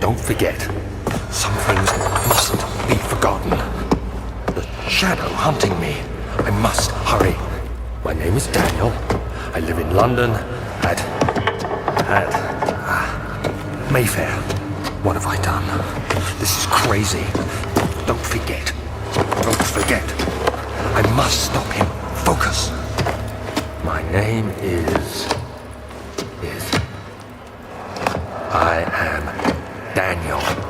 don't forget. Some things mustn't be forgotten. The shadow hunting me. I must hurry. My name is Daniel. I live in London at Mayfair. What have I done? This is crazy. Don't forget. Don't forget. I must stop him. Focus. My name is... I am Daniel.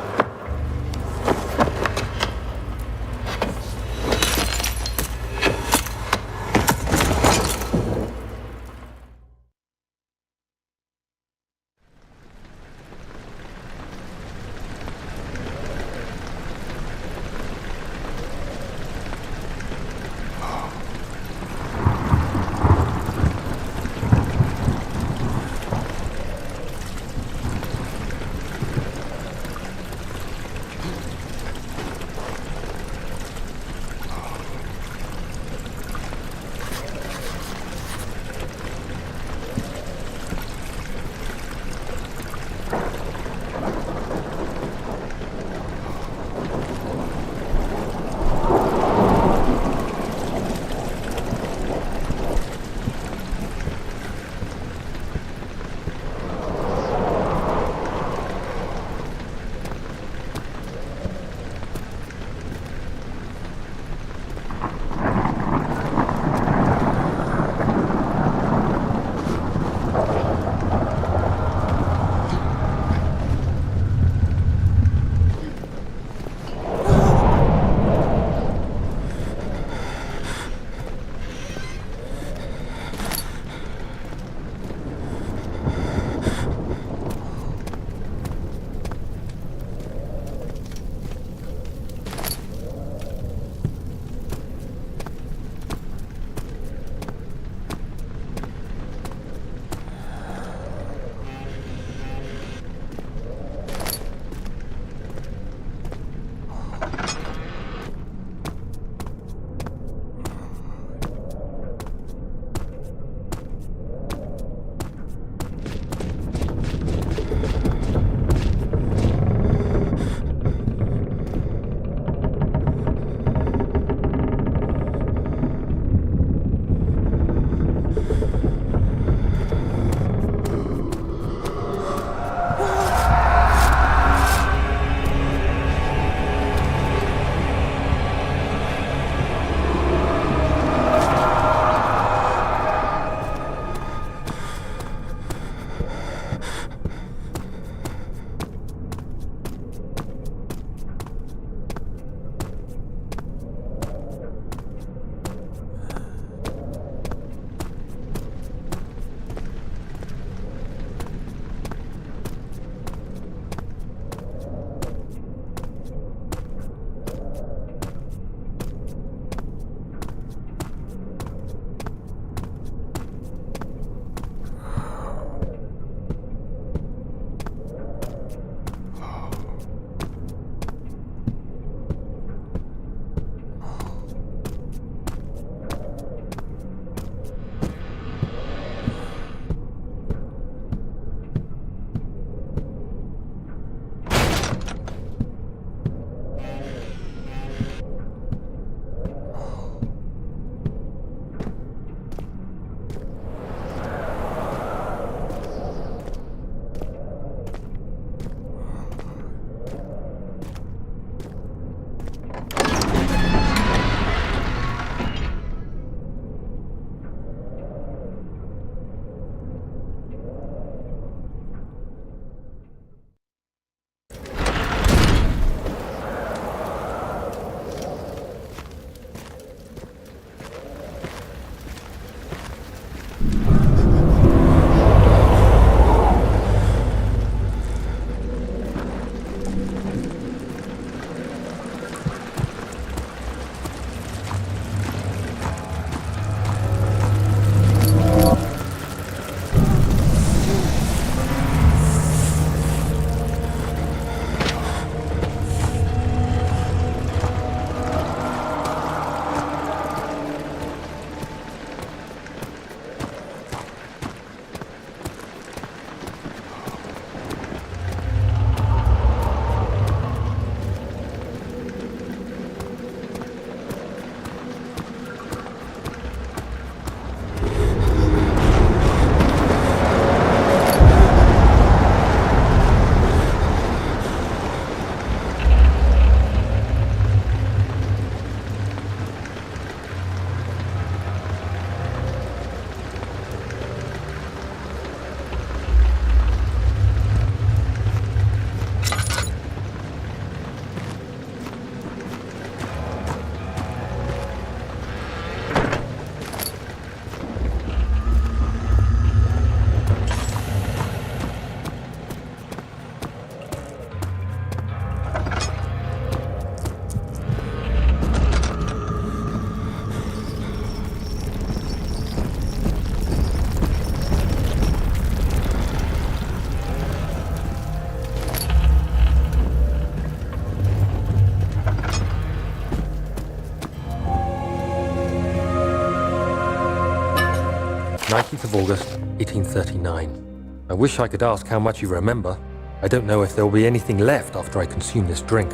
19th of August, 1839. I wish I could ask how much you remember. I don't know if there will be anything left after I consume this drink.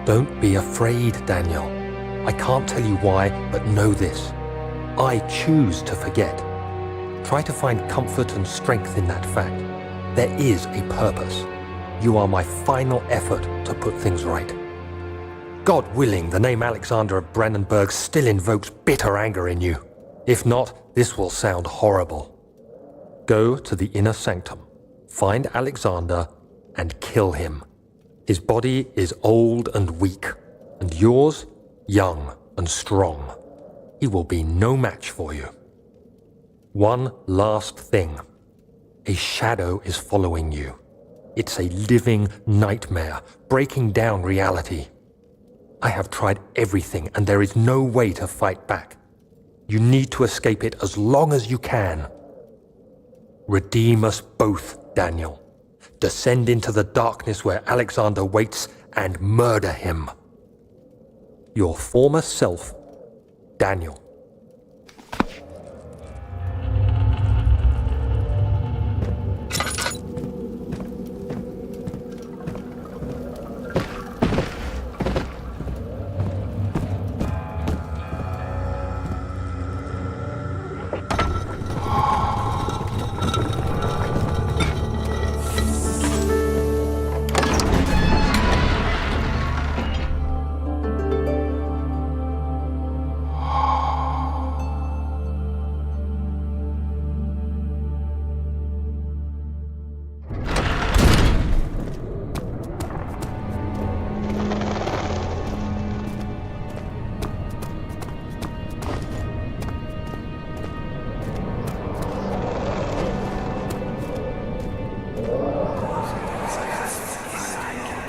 Don't be afraid, Daniel. I can't tell you why, but know this. I choose to forget. Try to find comfort and strength in that fact. There is a purpose. You are my final effort to put things right. God willing, the name Alexander of Brandenburg still invokes bitter anger in you. If not, this will sound horrible. Go to the inner sanctum, find Alexander, and kill him. His body is old and weak, and yours, young and strong. He will be no match for you. One last thing. A shadow is following you. It's a living nightmare, breaking down reality. I have tried everything, and there is no way to fight back. You need to escape it as long as you can. Redeem us both, Daniel. Descend into the darkness where Alexander waits and murder him. Your former self, Daniel.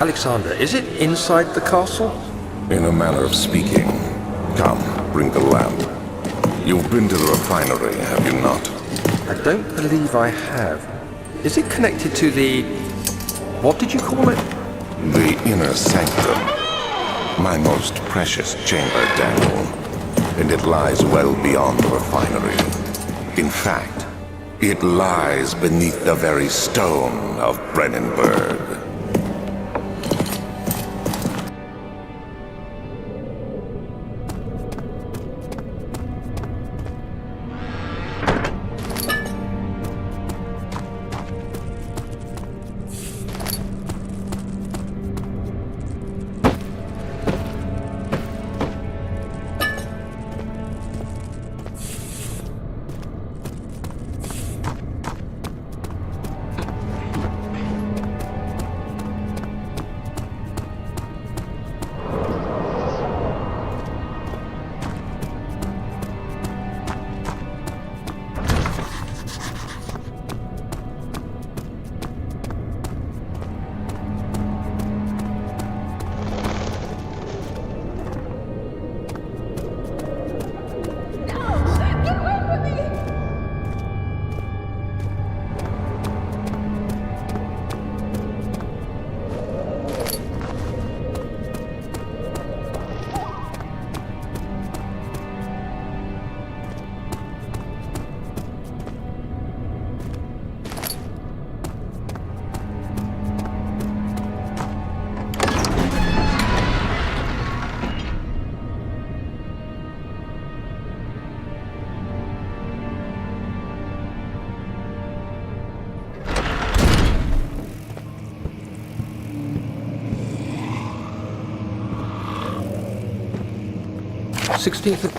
Alexander, is it inside the castle? In a manner of speaking. Come, bring the lamp. You've been to the refinery, have you not? I don't believe I have. Is it connected to the... what did you call it? The inner sanctum. My most precious chamber, Daniel. And it lies well beyond the refinery. In fact, it lies beneath the very stone of Brandenburg.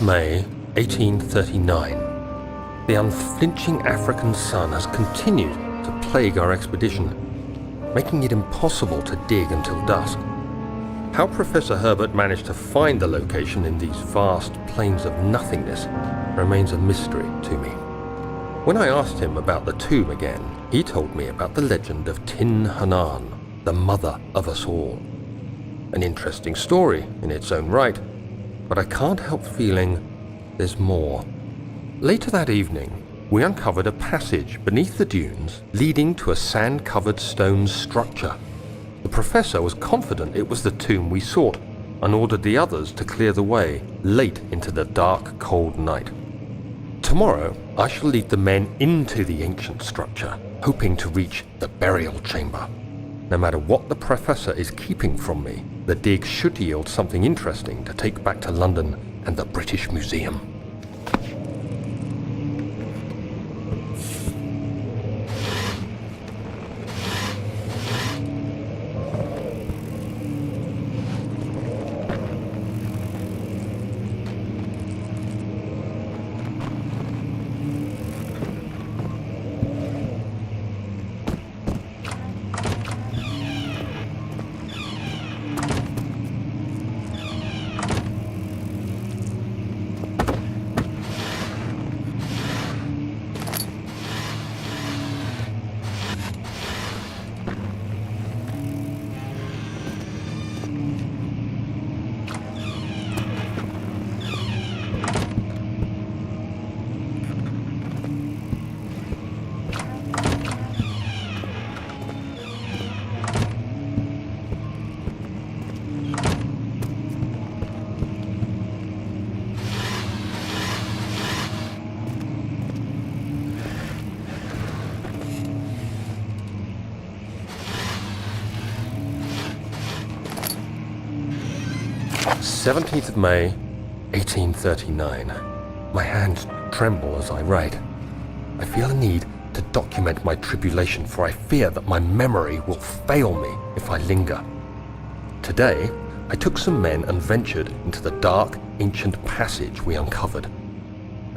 May 1839. The unflinching African sun has continued to plague our expedition, making it impossible to dig until dusk. How Professor Herbert managed to find the location in these vast plains of nothingness remains a mystery to me. When I asked him about the tomb again, he told me about the legend of Tin Hanan, the mother of us all. An interesting story in its own right, but I can't help feeling there's more. Later that evening, we uncovered a passage beneath the dunes leading to a sand-covered stone structure. The professor was confident it was the tomb we sought and ordered the others to clear the way late into the dark, cold night. Tomorrow, I shall lead the men into the ancient structure, hoping to reach the burial chamber. No matter what the Professor is keeping from me, the dig should yield something interesting to take back to London and the British Museum. "17th of May, 1839. My hands tremble as I write. I feel a need to document my tribulation, for I fear that my memory will fail me if I linger. Today, I took some men and ventured into the dark, ancient passage we uncovered.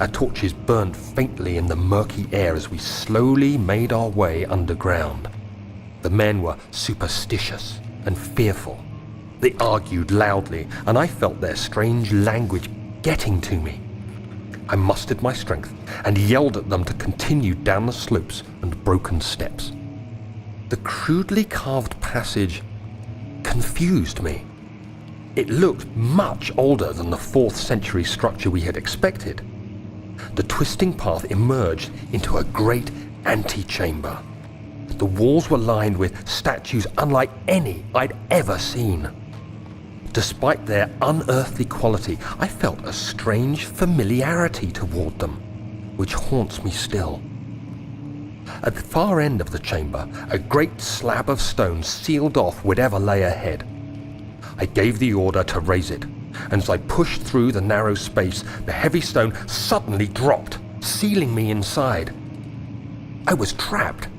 Our torches burned faintly in the murky air as we slowly made our way underground. The men were superstitious and fearful. They argued loudly, and I felt their strange language getting to me. I mustered my strength and yelled at them to continue down the slopes and broken steps. The crudely carved passage confused me. It looked much older than the 4th century structure we had expected. The twisting path emerged into a great antechamber. The walls were lined with statues unlike any I'd ever seen. Despite their unearthly quality, I felt a strange familiarity toward them, which haunts me still. At the far end of the chamber, a great slab of stone sealed off whatever lay ahead. I gave the order to raise it, and as I pushed through the narrow space, the heavy stone suddenly dropped, sealing me inside. I was trapped.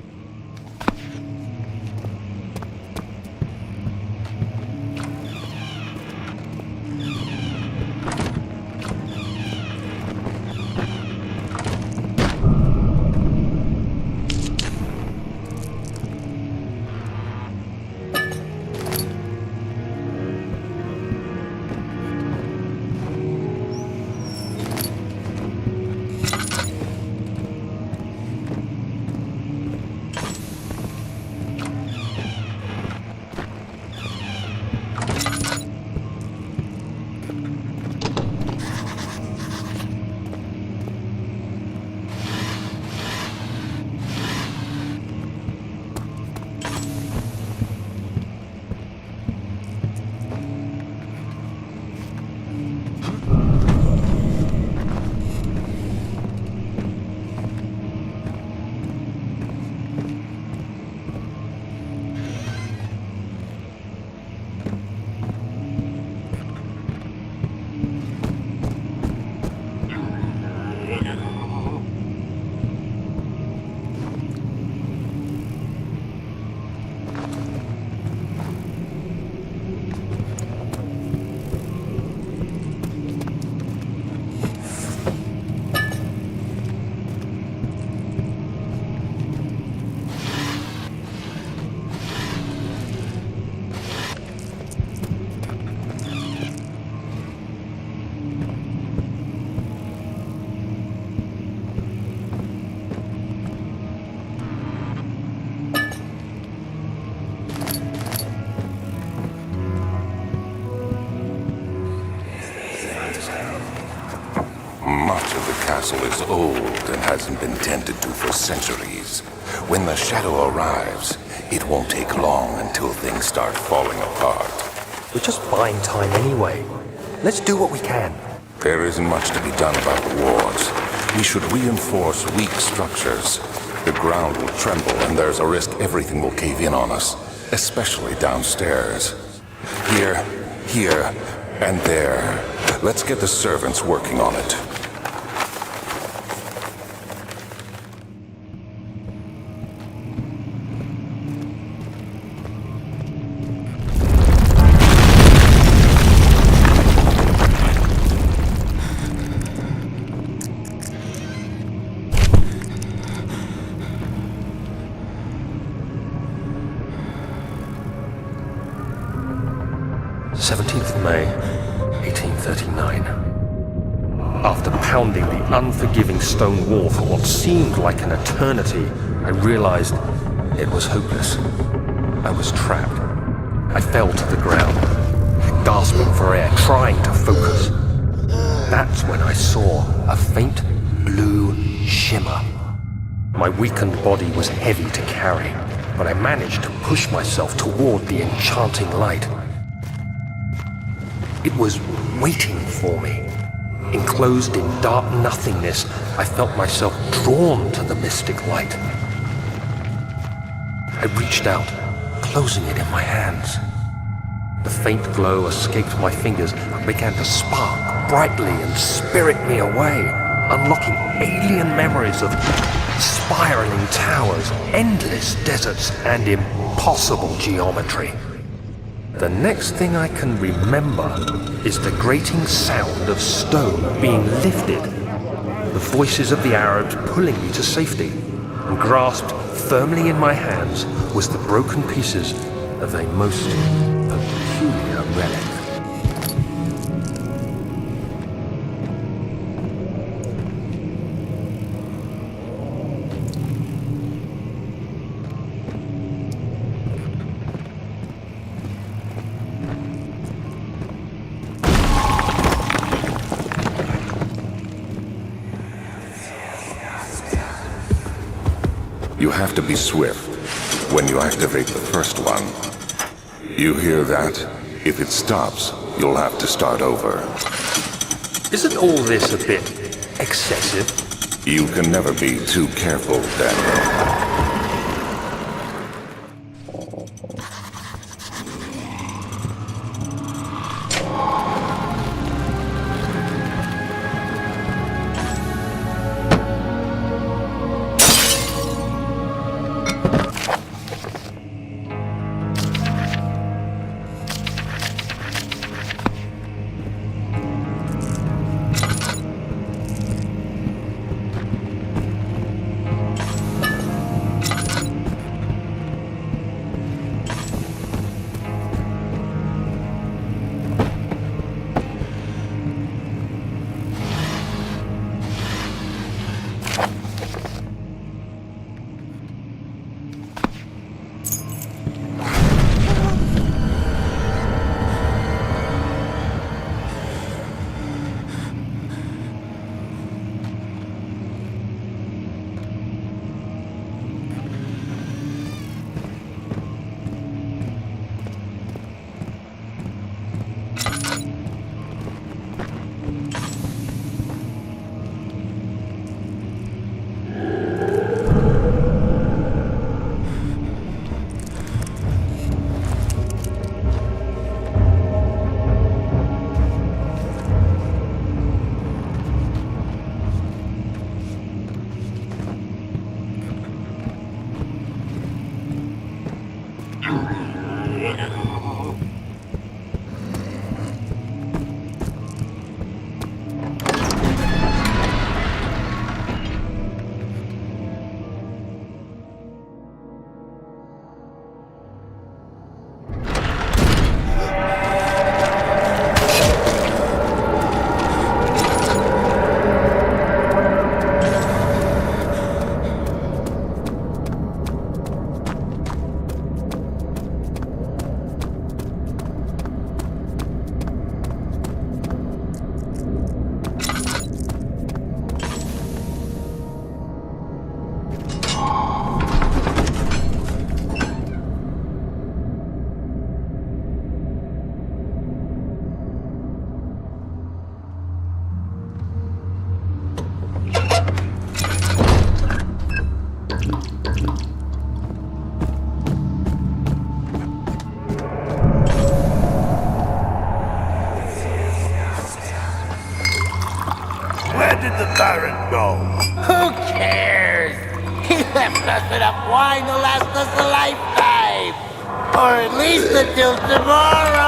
castle is old and hasn't been tended to for centuries. When the shadow arrives, it won't take long until things start falling apart. We're just buying time anyway. Let's do what we can. There isn't much to be done about the wars. We should reinforce weak structures. The ground will tremble and there's a risk everything will cave in on us, especially downstairs. Here, and there. Let's get the servants working on it. May 1839. After pounding the unforgiving stone wall for what seemed like an eternity, I realized it was hopeless. I was trapped. I fell to the ground, gasping for air, trying to focus. That's when I saw a faint blue shimmer. My weakened body was heavy to carry, but I managed to push myself toward the enchanting light. It was waiting for me. Enclosed in dark nothingness, I felt myself drawn to the mystic light. I reached out, closing it in my hands. The faint glow escaped my fingers and began to spark brightly and spirit me away, unlocking alien memories of spiraling towers, endless deserts, and impossible geometry. The next thing I can remember is the grating sound of stone being lifted, the voices of the Arabs pulling me to safety, and grasped firmly in my hands was the broken pieces of a most peculiar relic. You have to be swift when you activate the first one. You hear that? If it stops, you'll have to start over. Isn't all this a bit excessive? You can never be too careful, Daniel. wine will last us a lifetime. Or at least until tomorrow.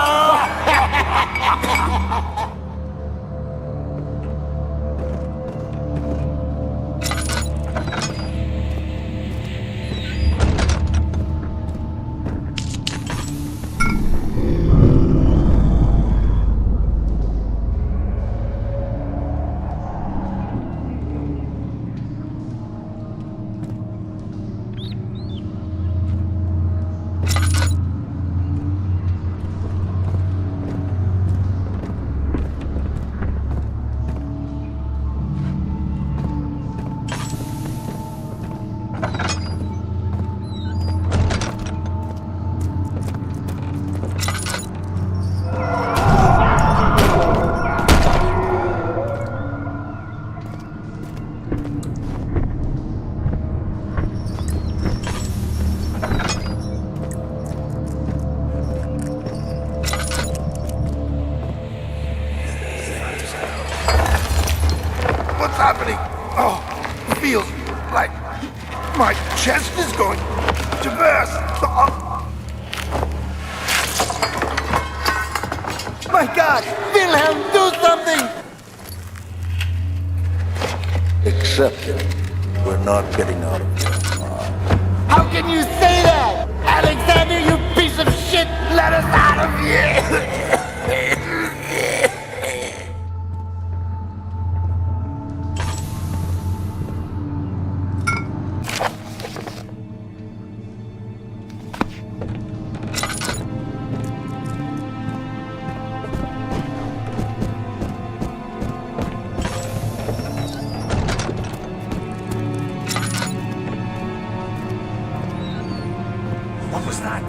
What's happening? Oh, it feels like my chest is going to burst. My God! Wilhelm, do something! Accept it. We're not getting out of here alive. How can you say that? Alexander, you piece of shit! Let us out of here! What was that?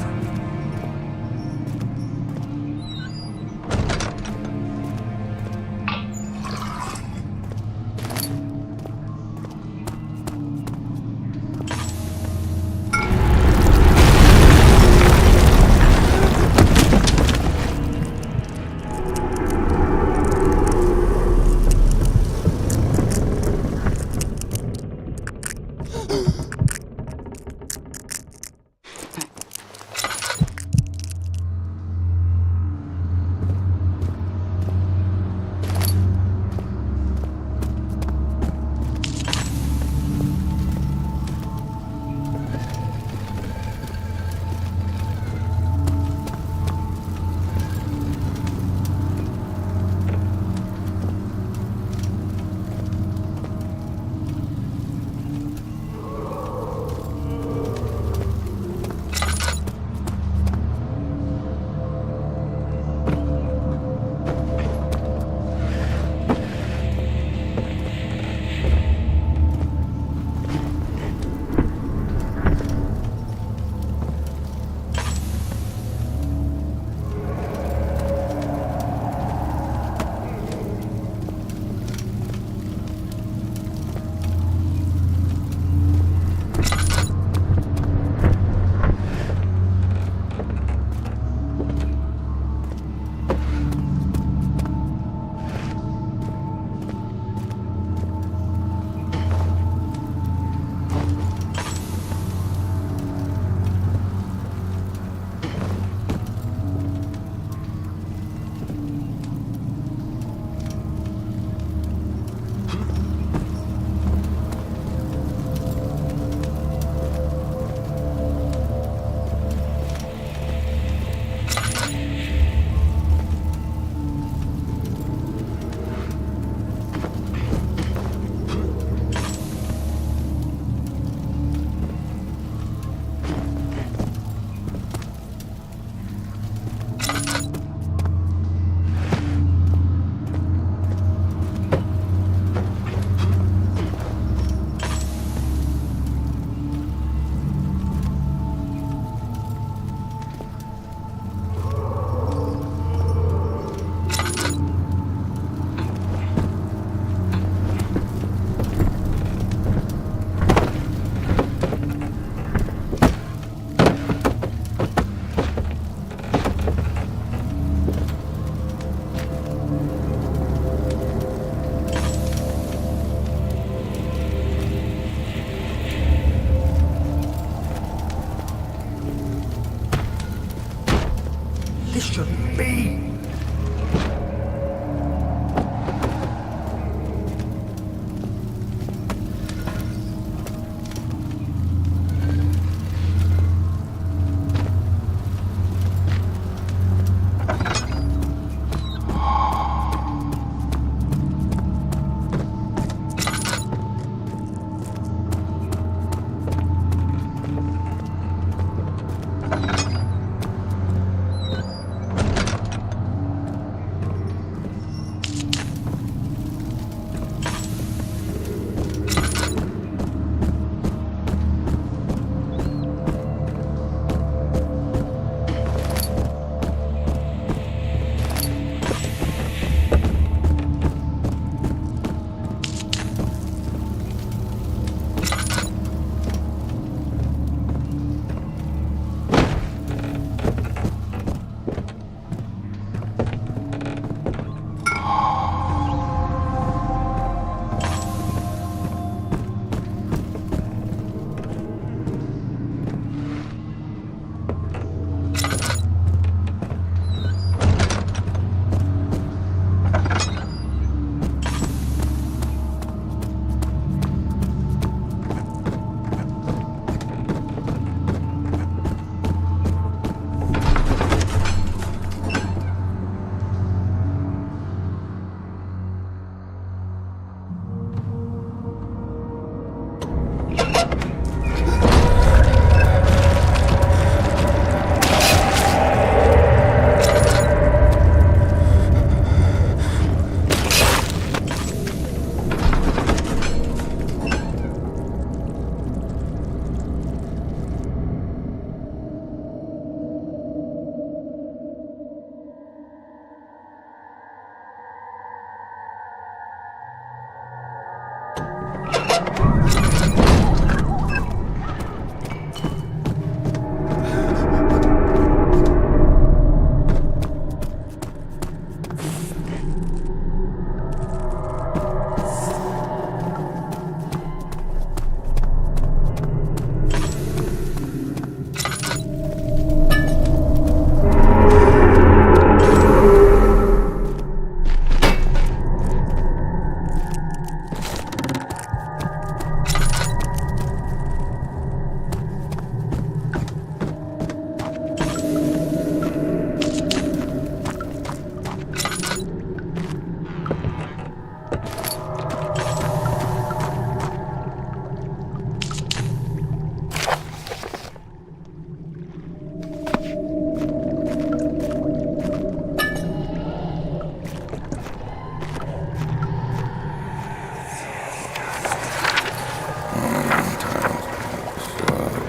question me.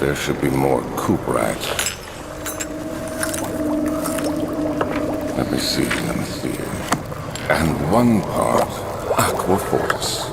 There should be more coop rats. Let me see. And one part aqua force.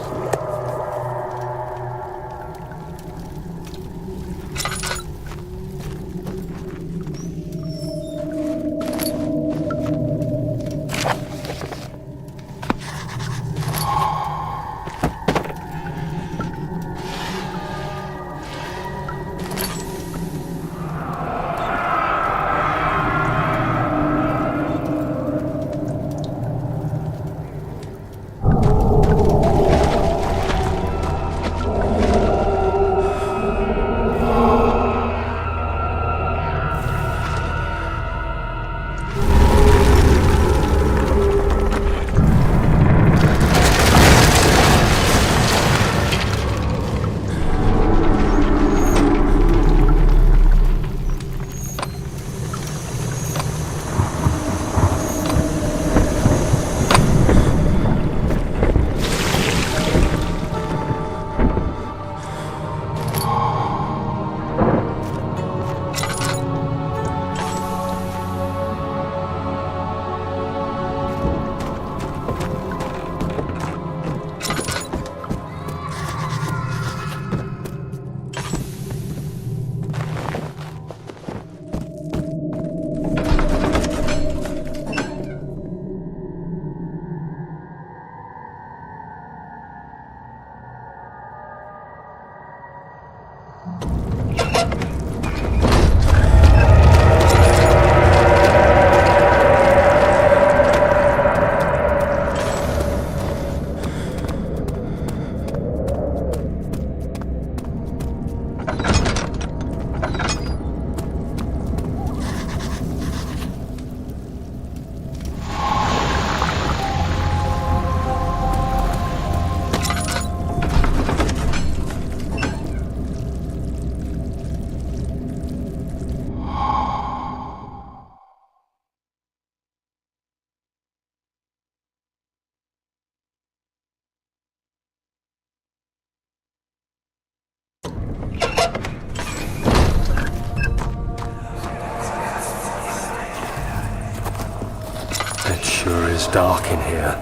is dark in here.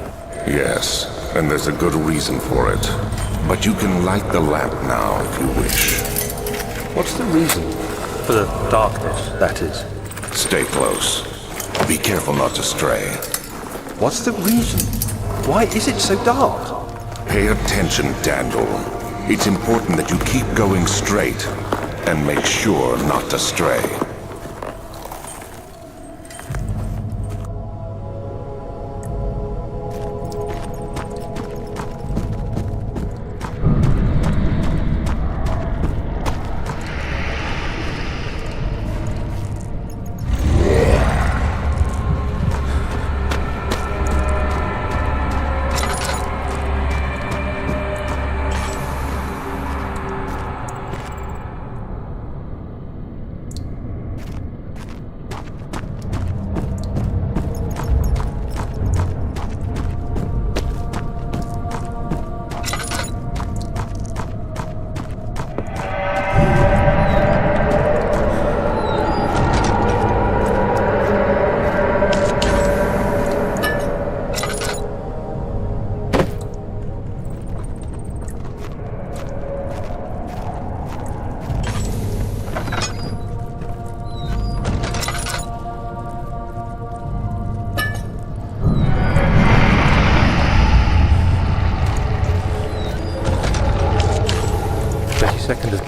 Yes, and there's a good reason for it. But you can light the lamp now if you wish. What's the reason? For the darkness, that is. Stay close. Be careful not to stray. What's the reason? Why is it so dark? Pay attention, Daniel. It's important that you keep going straight and make sure not to stray.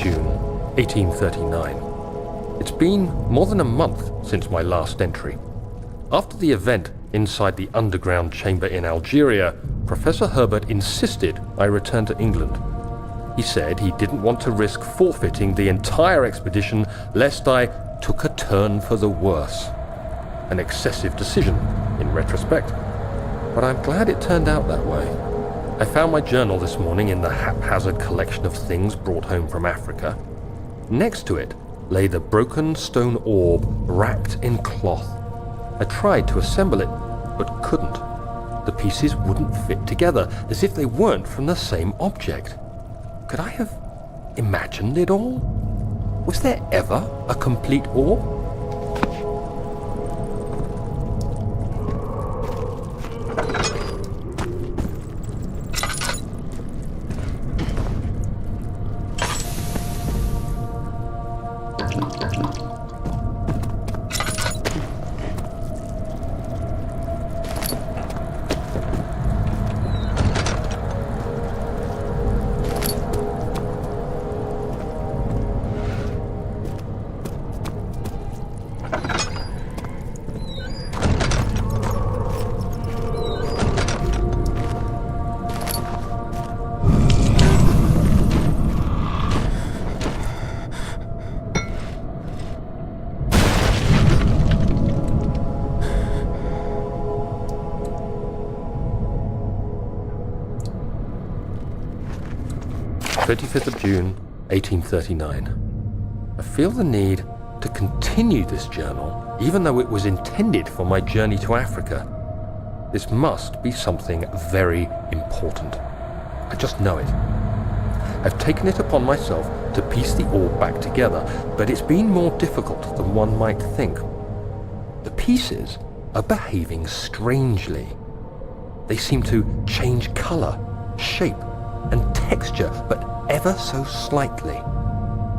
June 1839. It's been more than a month since my last entry. After the event inside the underground chamber in Algeria, Professor Herbert insisted I return to England. He said he didn't want to risk forfeiting the entire expedition lest I took a turn for the worse. An excessive decision, in retrospect, but I'm glad it turned out that way. I found my journal this morning in the haphazard collection of things brought home from Africa. Next to it lay the broken stone orb wrapped in cloth. I tried to assemble it, but couldn't. The pieces wouldn't fit together, as if they weren't from the same object. Could I have imagined it all? Was there ever a complete orb? June 1839. I feel the need to continue this journal, even though it was intended for my journey to Africa. This must be something very important. I just know it. I've taken it upon myself to piece the orb back together, but it's been more difficult than one might think. The pieces are behaving strangely. They seem to change color, shape, and texture, but ever so slightly.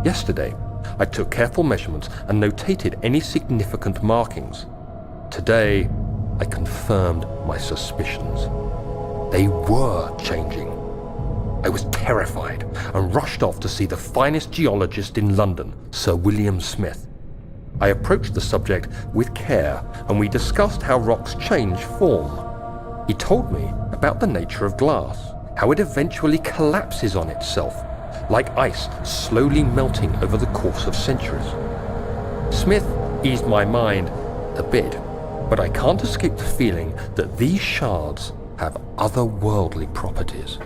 Yesterday, I took careful measurements and notated any significant markings. Today, I confirmed my suspicions. They were changing. I was terrified and rushed off to see the finest geologist in London, Sir William Smith. I approached the subject with care, and we discussed how rocks change form. He told me about the nature of glass, how it eventually collapses on itself, like ice slowly melting over the course of centuries. Smith eased my mind a bit, but I can't escape the feeling that these shards have otherworldly properties.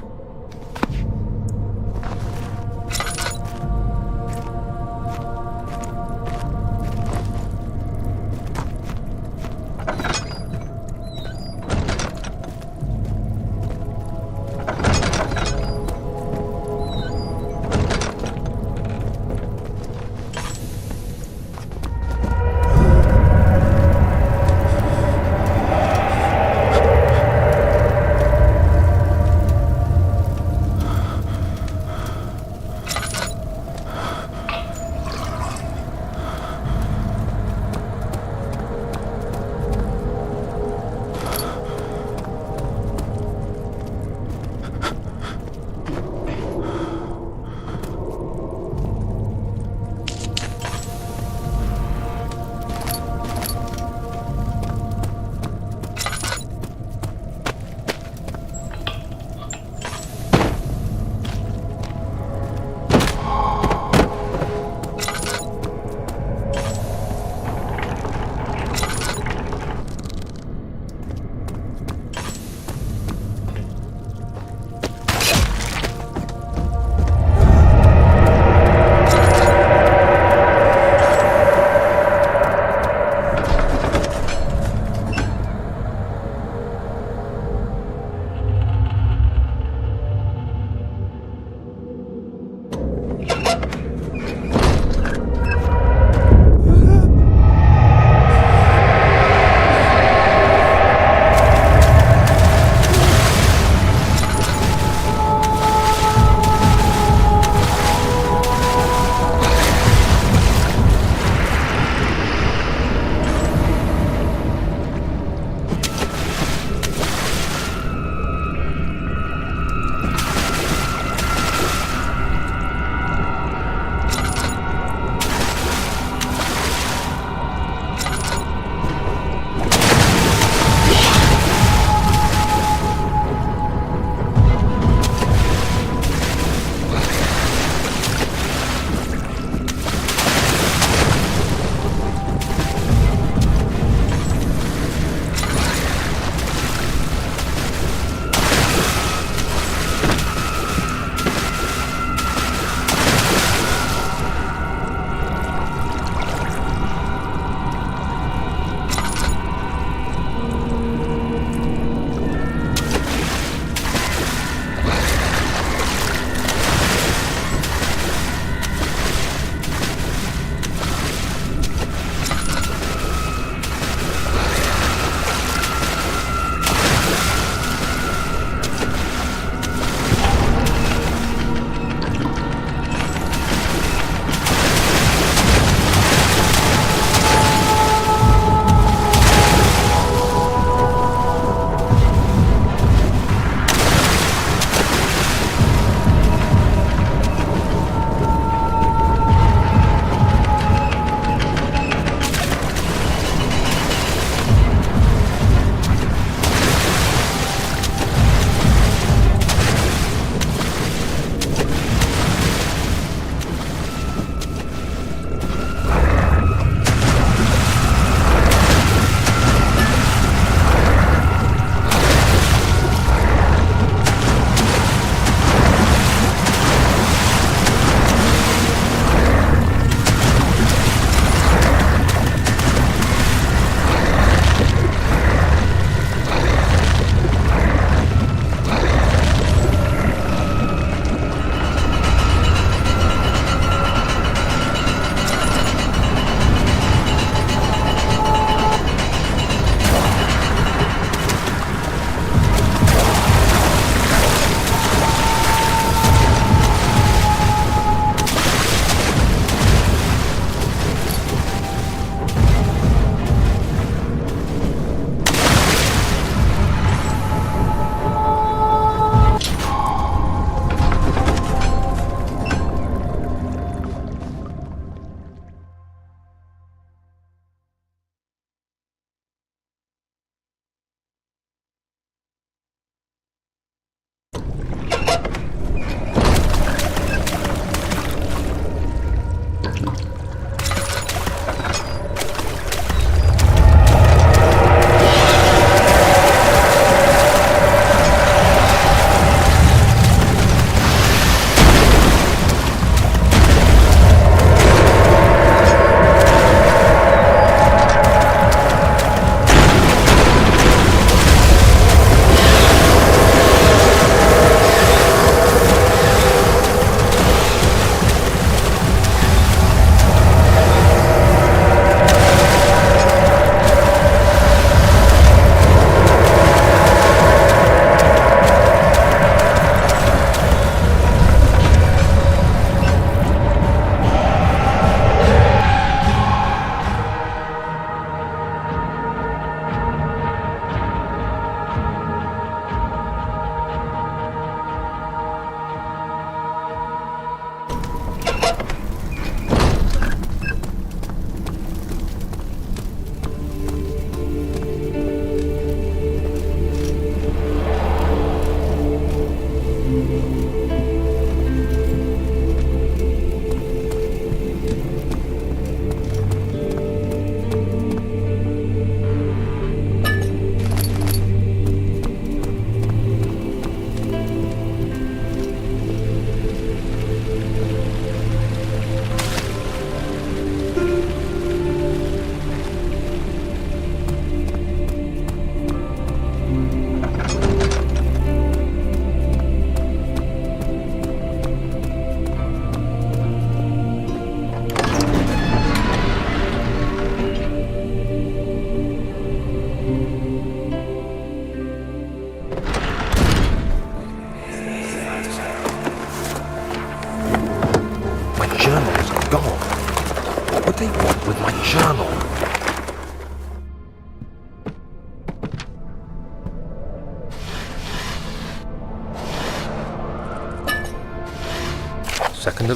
journal.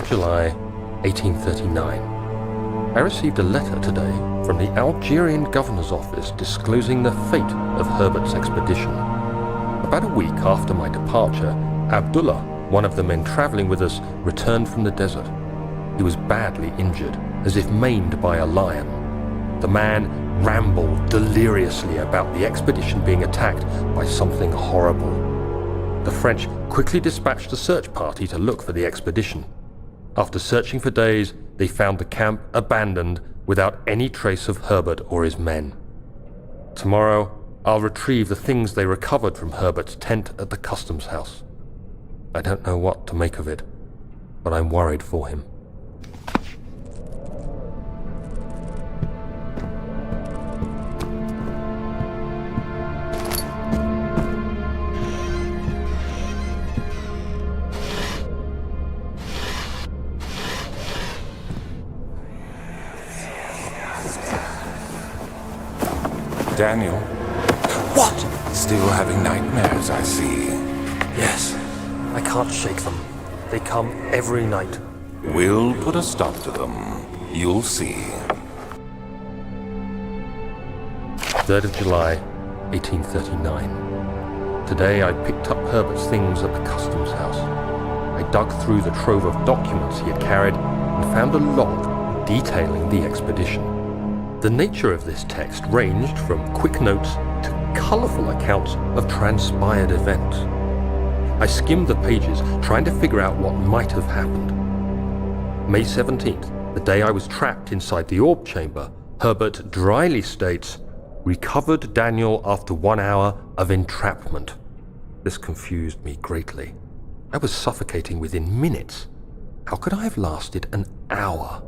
July 1839. I received a letter today from the Algerian governor's office disclosing the fate of Herbert's expedition. About a week after my departure, Abdullah, one of the men traveling with us, returned from the desert. He was badly injured, as if maimed by a lion. The man rambled deliriously about the expedition being attacked by something horrible. The French quickly dispatched a search party to look for the expedition. After searching for days, they found the camp abandoned without any trace of Herbert or his men. Tomorrow, I'll retrieve the things they recovered from Herbert's tent at the customs house. I don't know what to make of it, but I'm worried for him. Daniel, What? still having nightmares, I see. Yes, I can't shake them. They come every night. We'll put a stop to them. You'll see. 3rd of July, 1839. Today I picked up Herbert's things at the customs house. I dug through the trove of documents he had carried and found a log detailing the expedition. The nature of this text ranged from quick notes to colourful accounts of transpired events. I skimmed the pages, trying to figure out what might have happened. May 17th, the day I was trapped inside the orb chamber, Herbert dryly states, "Recovered Daniel after 1 hour of entrapment." This confused me greatly. I was suffocating within minutes. How could I have lasted an hour?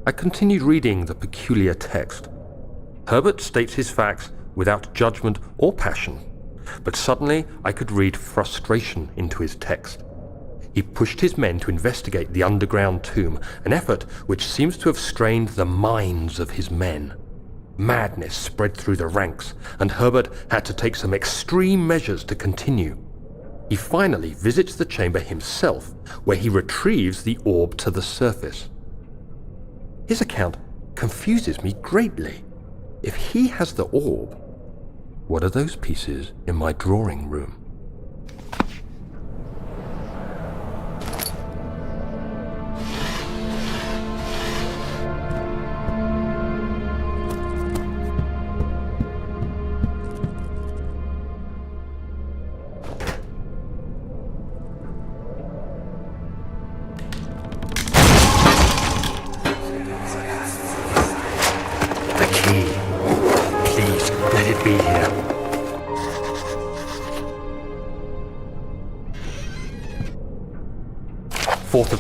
I continued reading the peculiar text. Herbert states his facts without judgment or passion, but suddenly I could read frustration into his text. He pushed his men to investigate the underground tomb, an effort which seems to have strained the minds of his men. Madness spread through the ranks, and Herbert had to take some extreme measures to continue. He finally visits the chamber himself, where he retrieves the orb to the surface. His account confuses me greatly. If he has the orb, what are those pieces in my drawing room? The key. Please, let it be here.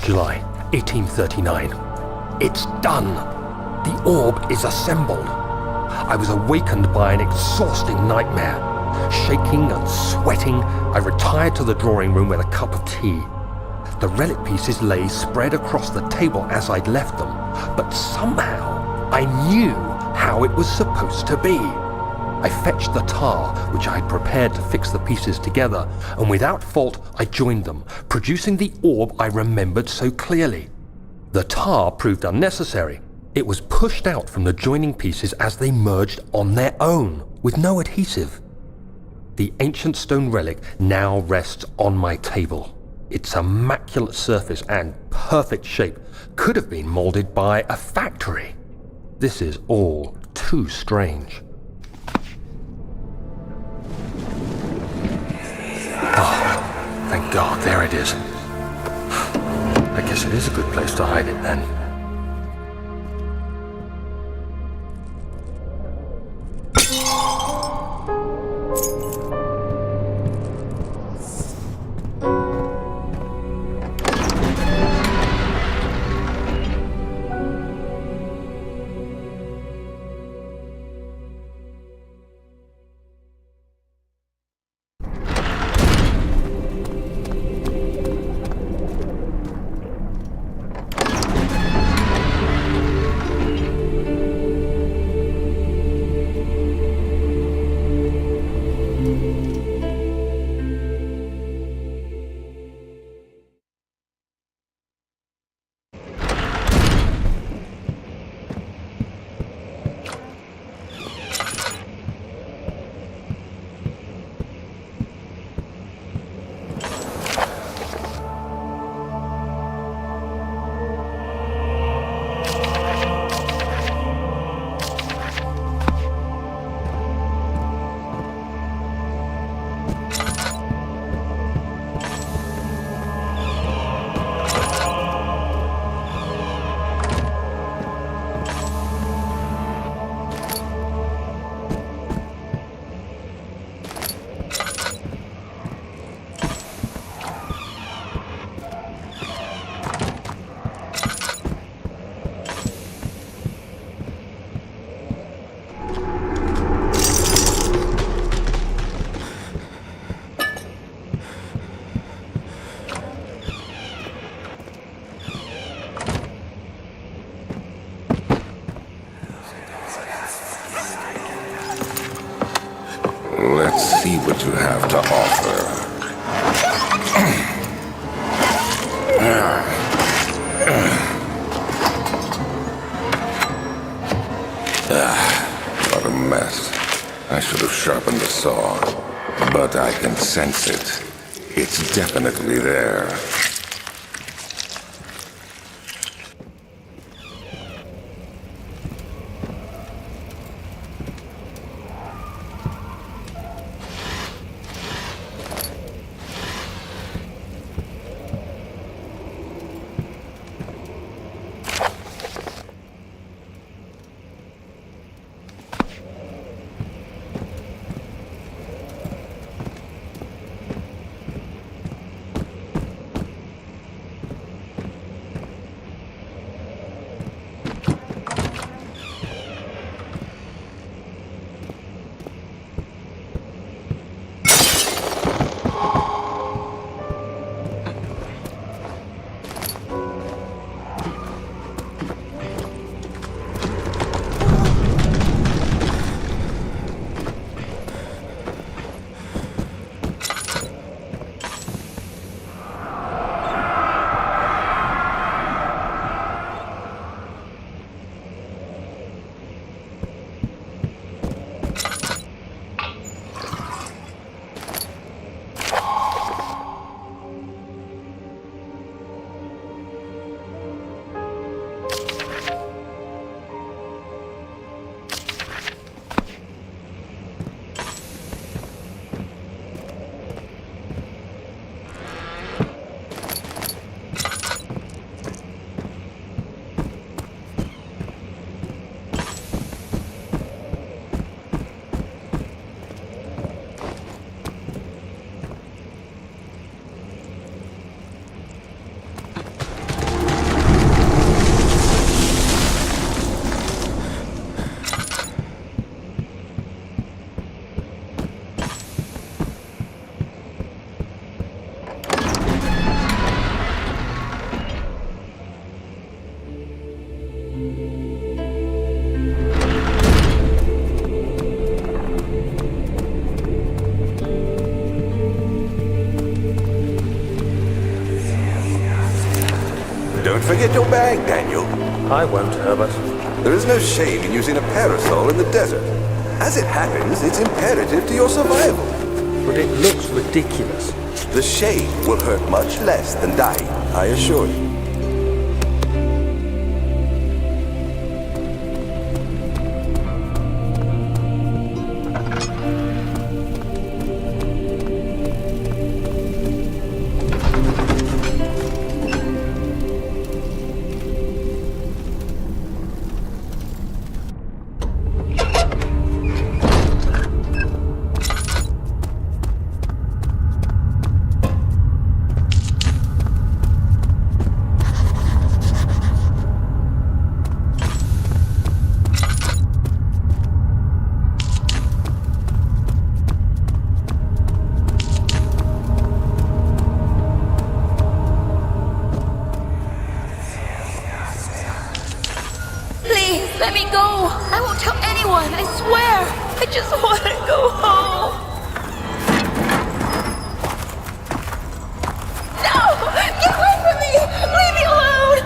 July 4th, 1839. It's done. The orb is assembled. I was awakened by an exhausting nightmare. Shaking and sweating, I retired to the drawing room with a cup of tea. The relic pieces lay spread across the table as I'd left them, but somehow I knew how it was supposed to be. I fetched the tar, which I had prepared to fix the pieces together, and without fault I joined them, producing the orb I remembered so clearly. The tar proved unnecessary. It was pushed out from the joining pieces as they merged on their own, with no adhesive. The ancient stone relic now rests on my table. Its immaculate surface and perfect shape could have been molded by a factory. This is all too strange. Oh, thank God, there it is. I guess it is a good place to hide it then. Let's see what you have to offer. What a mess. I should have sharpened the saw. But I can sense it. It's definitely there. Don't forget your bag, Daniel. I won't, Herbert. There is no shame in using a parasol in the desert. As it happens, it's imperative to your survival. But it looks ridiculous. The shade will hurt much less than dying, I assure you. Let me go! I won't tell anyone, I swear! I just want to go home! No! Get away from me! Leave me alone!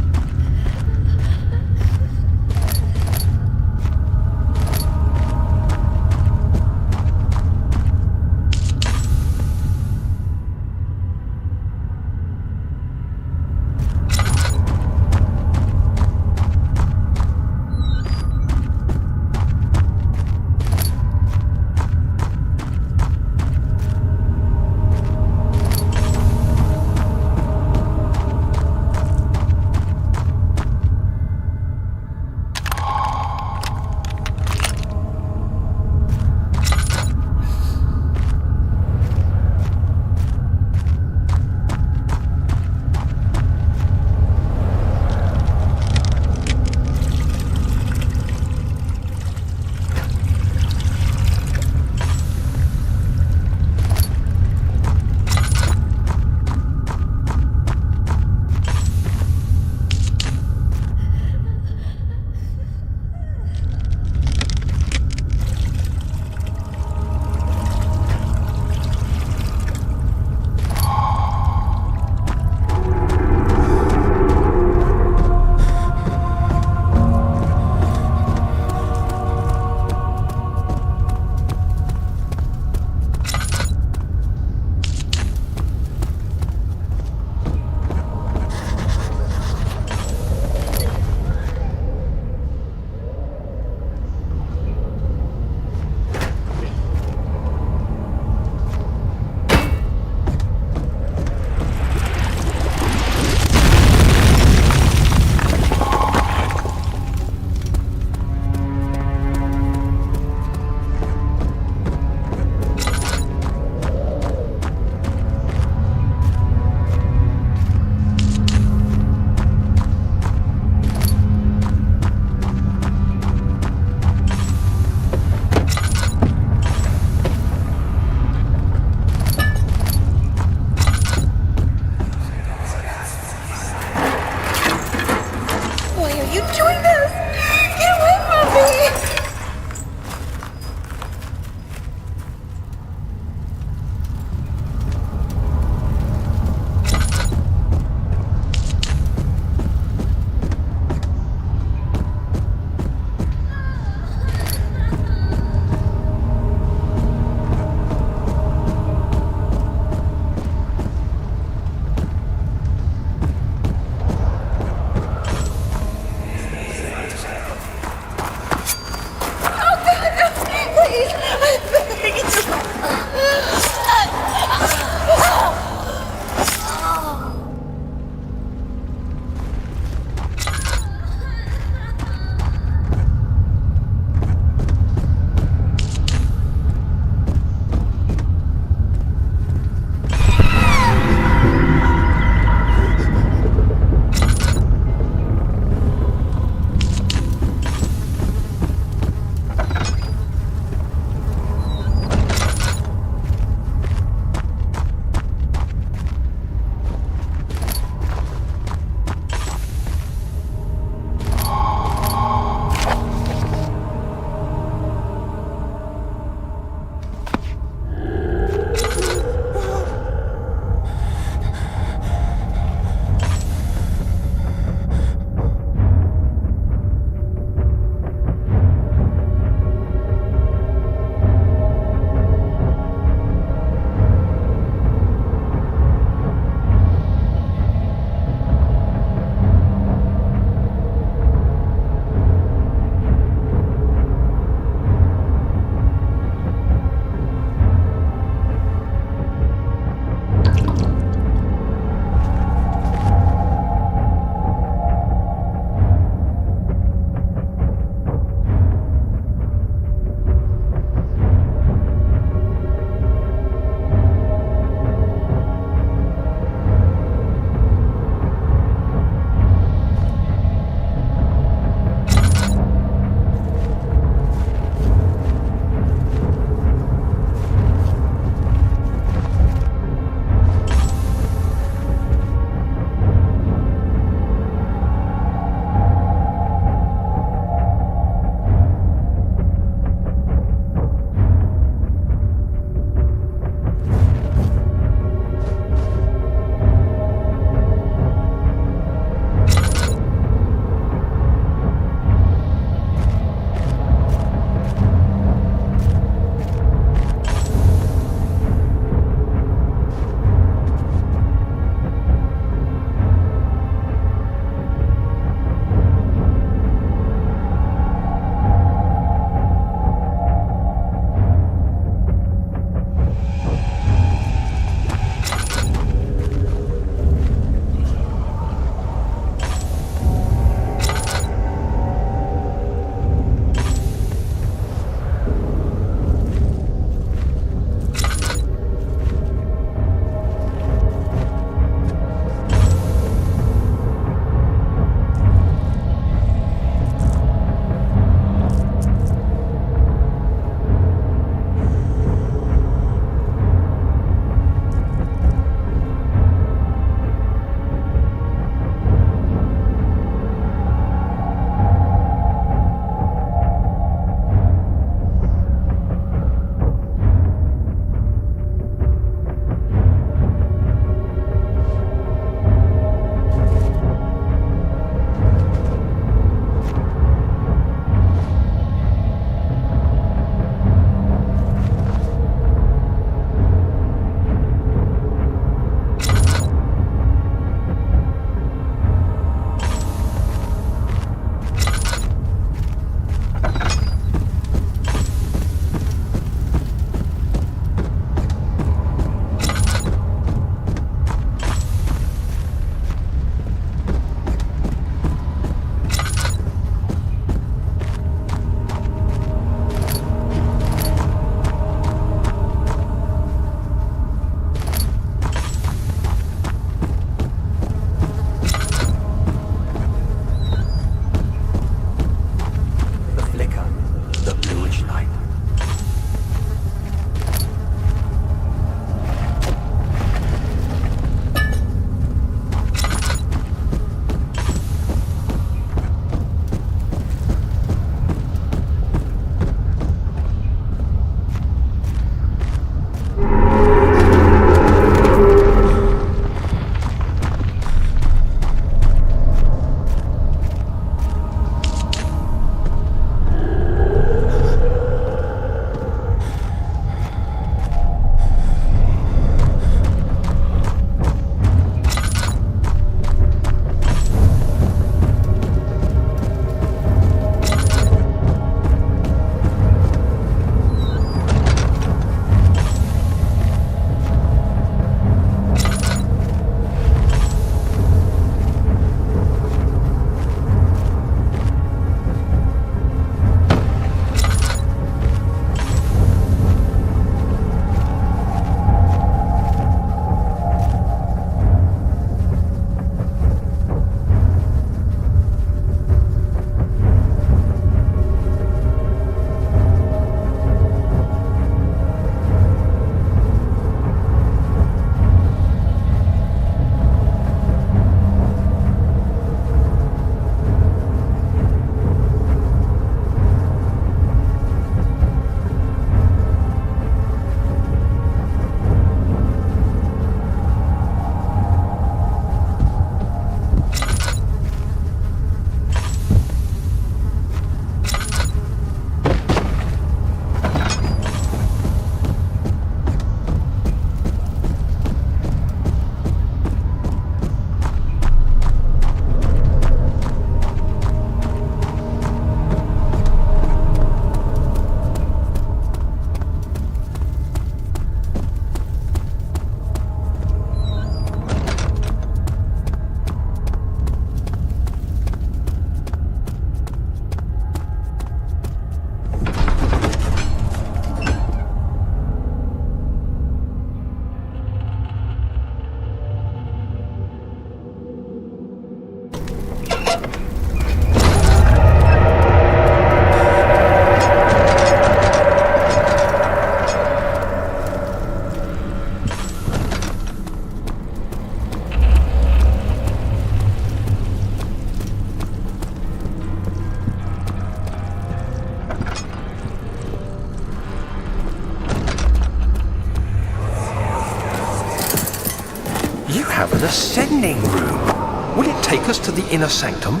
have an ascending room. Will it take us to the inner sanctum?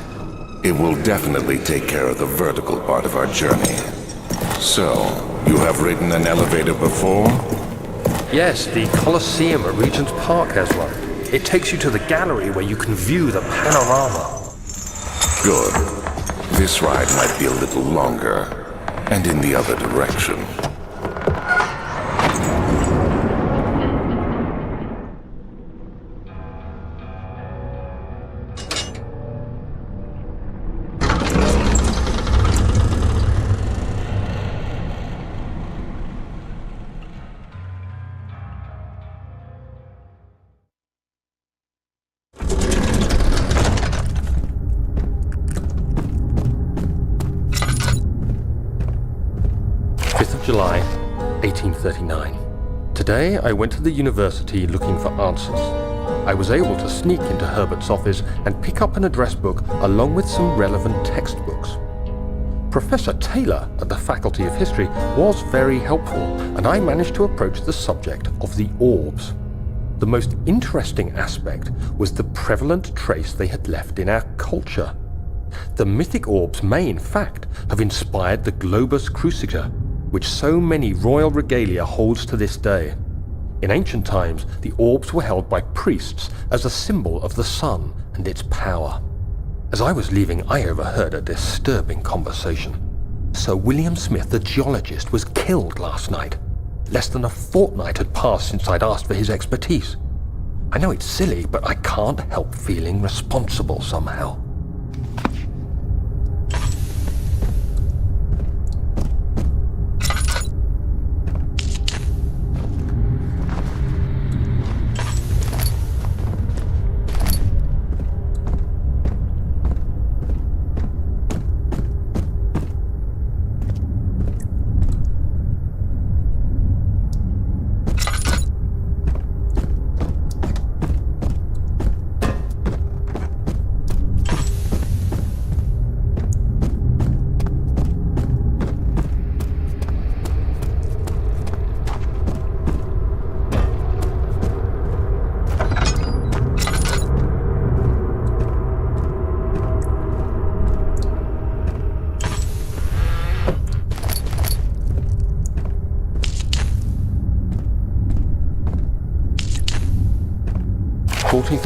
It will definitely take care of the vertical part of our journey. So, you have ridden an elevator before? Yes, the Colosseum at Regent's Park has one. It takes you to the gallery where you can view the panorama. Good. This ride might be a little longer, and in the other direction. July, 1839. Today, I went to the university looking for answers. I was able to sneak into Herbert's office and pick up an address book along with some relevant textbooks. Professor Taylor at the Faculty of History was very helpful, and I managed to approach the subject of the orbs. The most interesting aspect was the prevalent trace they had left in our culture. The mythic orbs may, in fact, have inspired the globus cruciger, which so many royal regalia holds to this day. In ancient times, the orbs were held by priests as a symbol of the sun and its power. As I was leaving, I overheard a disturbing conversation. Sir William Smith, the geologist, was killed last night. Less than a fortnight had passed since I'd asked for his expertise. I know it's silly, but I can't help feeling responsible somehow.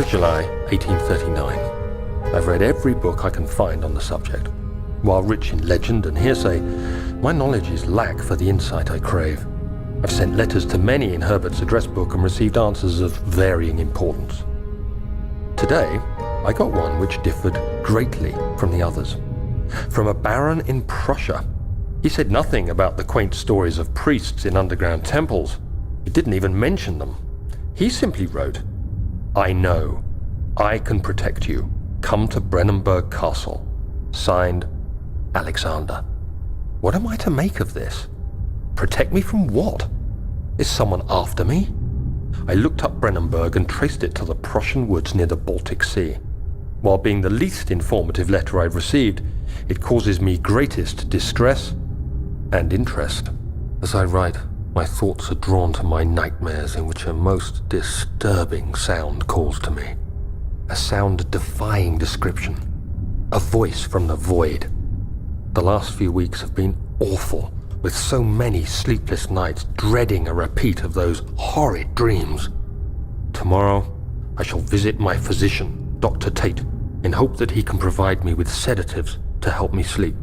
July 1839. I've read every book I can find on the subject. While rich in legend and hearsay, my knowledge is lack for the insight I crave. I've sent letters to many in Herbert's address book and received answers of varying importance. Today, I got one which differed greatly from the others. From a baron in Prussia. He said nothing about the quaint stories of priests in underground temples. He didn't even mention them. He simply wrote, "I know. I can protect you. Come to Brennenburg Castle. Signed, Alexander." What am I to make of this? Protect me from what? Is someone after me? I looked up Brennenburg and traced it to the Prussian woods near the Baltic Sea. While being the least informative letter I've received, it causes me greatest distress and interest. As I write, my thoughts are drawn to my nightmares in which a most disturbing sound calls to me. A sound defying description. A voice from the void. The last few weeks have been awful, with so many sleepless nights dreading a repeat of those horrid dreams. Tomorrow, I shall visit my physician, Dr. Tate, in hope that he can provide me with sedatives to help me sleep.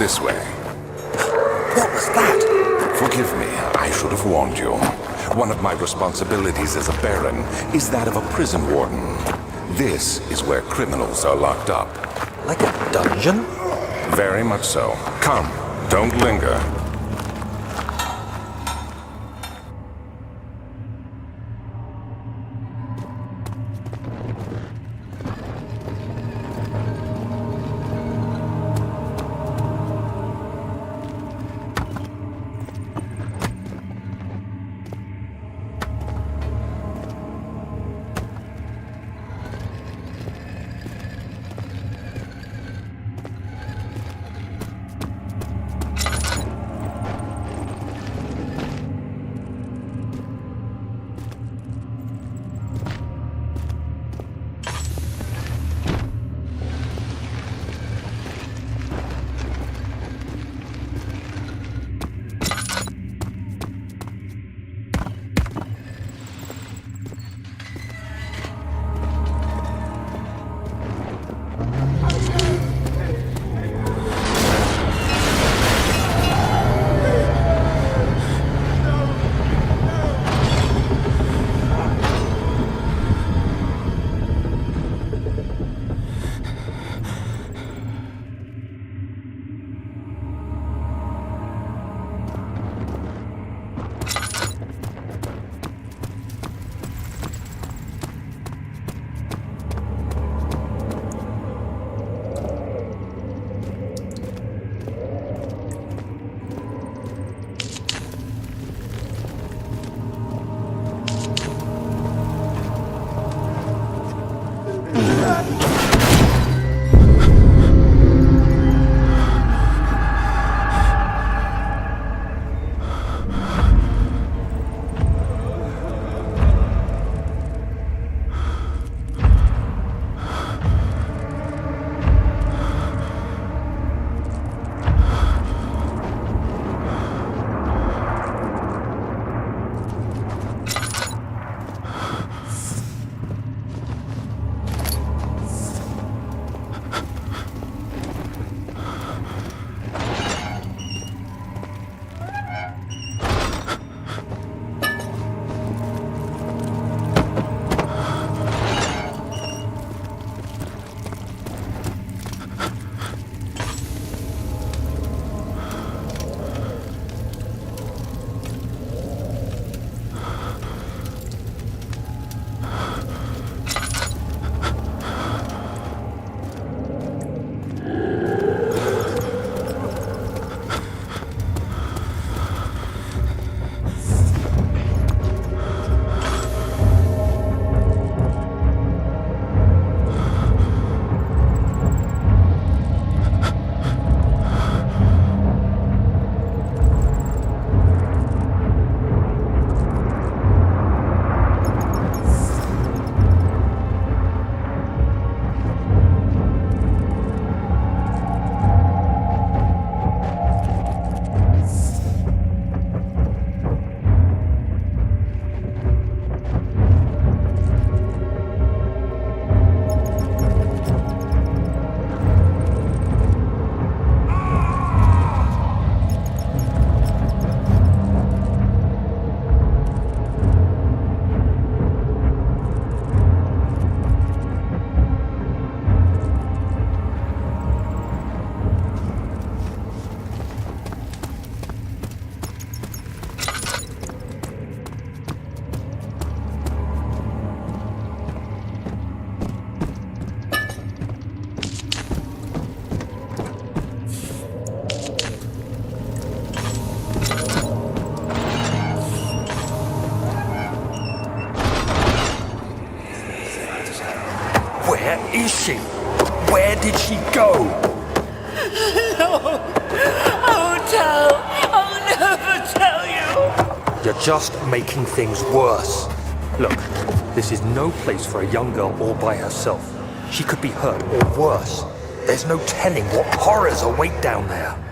This way. What was that? Forgive me, I should have warned you. One of my responsibilities as a Baron is that of a prison warden. This is where criminals are locked up. Like a dungeon? Very much so. Come, don't linger. is she? Where did she go? No, I won't tell. I'll never tell you. You're just making things worse. Look, this is no place for a young girl all by herself. She could be hurt or worse. There's no telling what horrors await down there.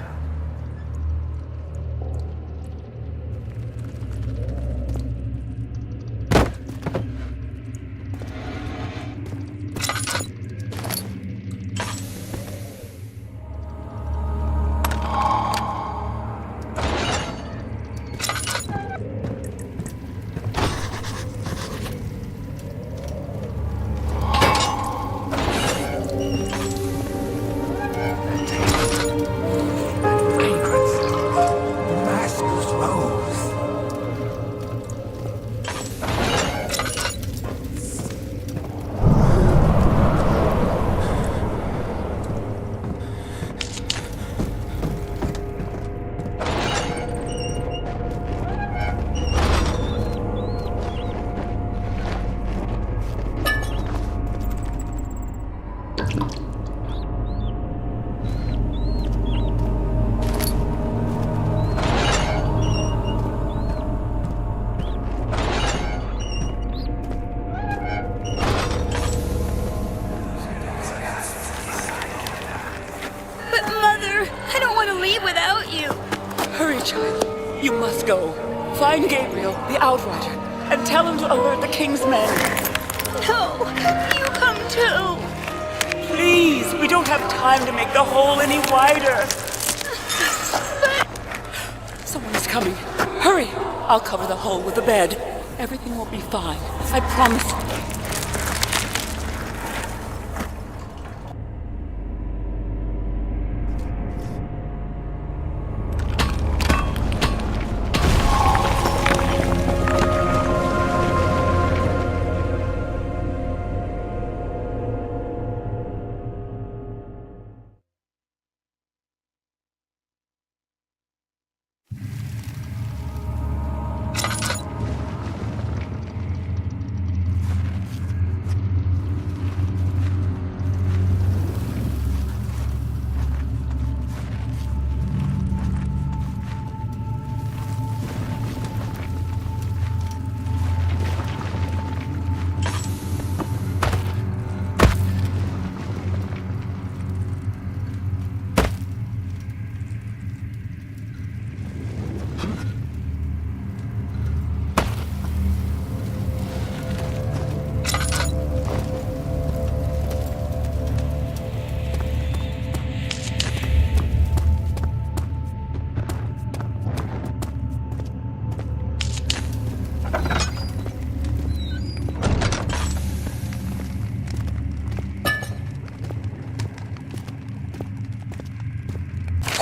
child. You must go. Find Gabriel, the Outrider, and tell him to alert the King's men. No, you come too. Please, we don't have time to make the hole any wider. Someone is coming. Hurry! I'll cover the hole with the bed. Everything will be fine. I promise you.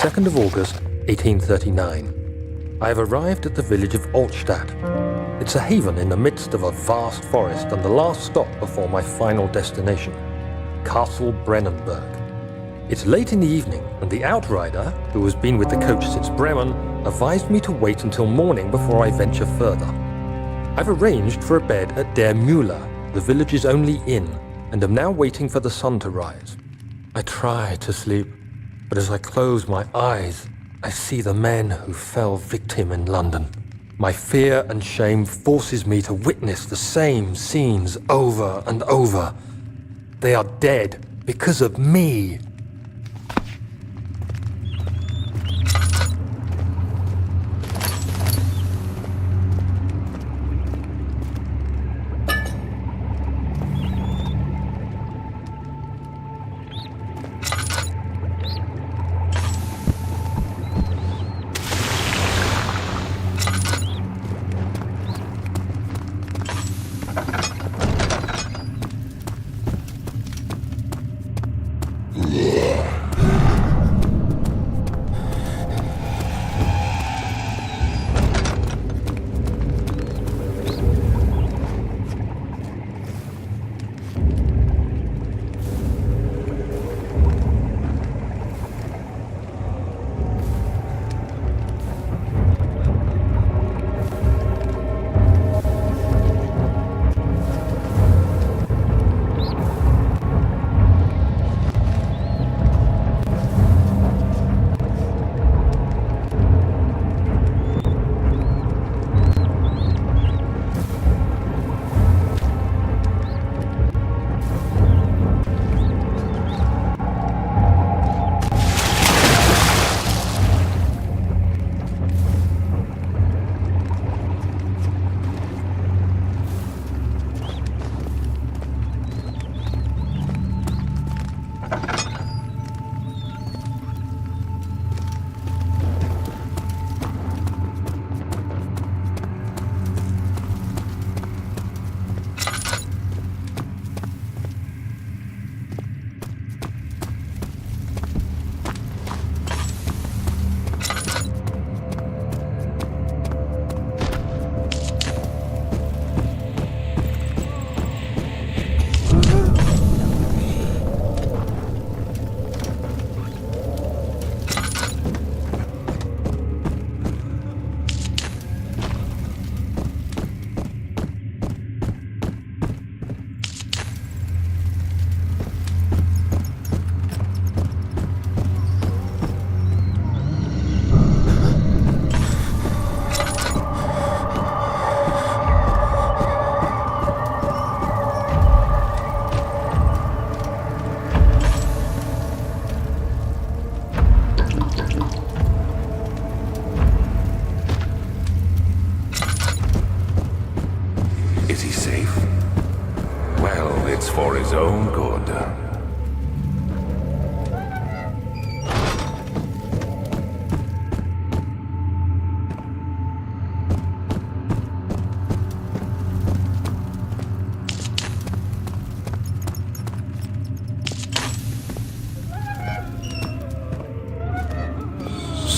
Second of August, 1839. I have arrived at the village of Altstadt. It's a haven in the midst of a vast forest and the last stop before my final destination, Castle Brennenburg. It's late in the evening, and the Outrider, who has been with the coach since Bremen, advised me to wait until morning before I venture further. I've arranged for a bed at Der Müller, the village's only inn, and am now waiting for the sun to rise. I try to sleep, but as I close my eyes, I see the men who fell victim in London. My fear and shame forces me to witness the same scenes over and over. They are dead because of me. Yeah.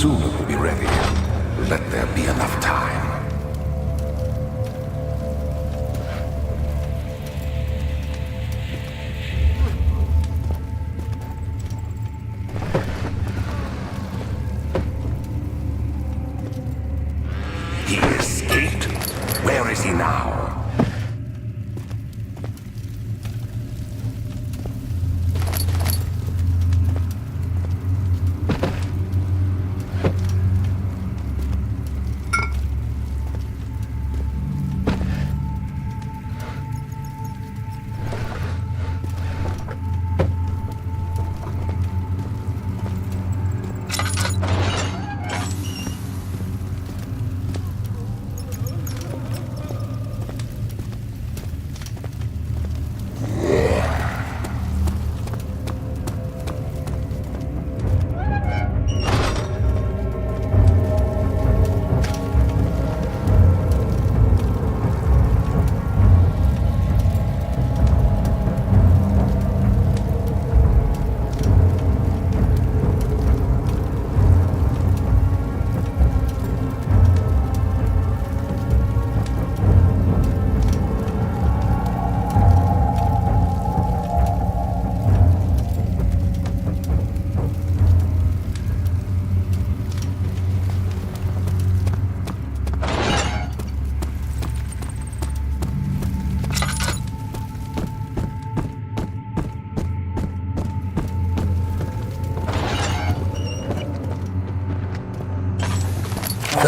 soon it will be ready. Let there be enough time. He escaped? Where is he now?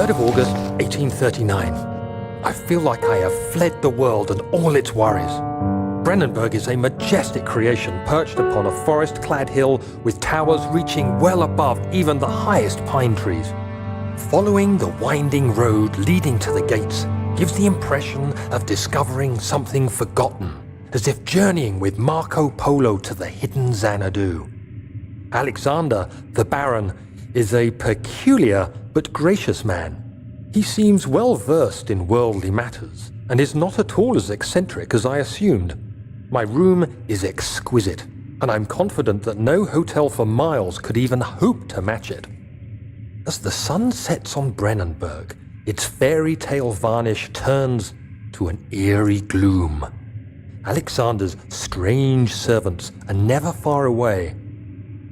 Of August, 1839. I feel like I have fled the world and all its worries. Brennenburg is a majestic creation perched upon a forest-clad hill with towers reaching well above even the highest pine trees. Following the winding road leading to the gates gives the impression of discovering something forgotten, as if journeying with Marco Polo to the hidden Xanadu. Alexander, the Baron, is a peculiar but gracious man. He seems well versed in worldly matters and is not at all as eccentric as I assumed. My room is exquisite, and I'm confident that no hotel for miles could even hope to match it. As the sun sets on Brennenburg, its fairy tale varnish turns to an eerie gloom. Alexander's strange servants are never far away.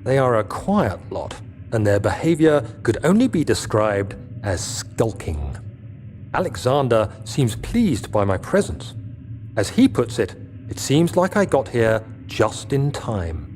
They are a quiet lot, and their behavior could only be described as skulking. Alexander seems pleased by my presence. As he puts it, it seems like I got here just in time.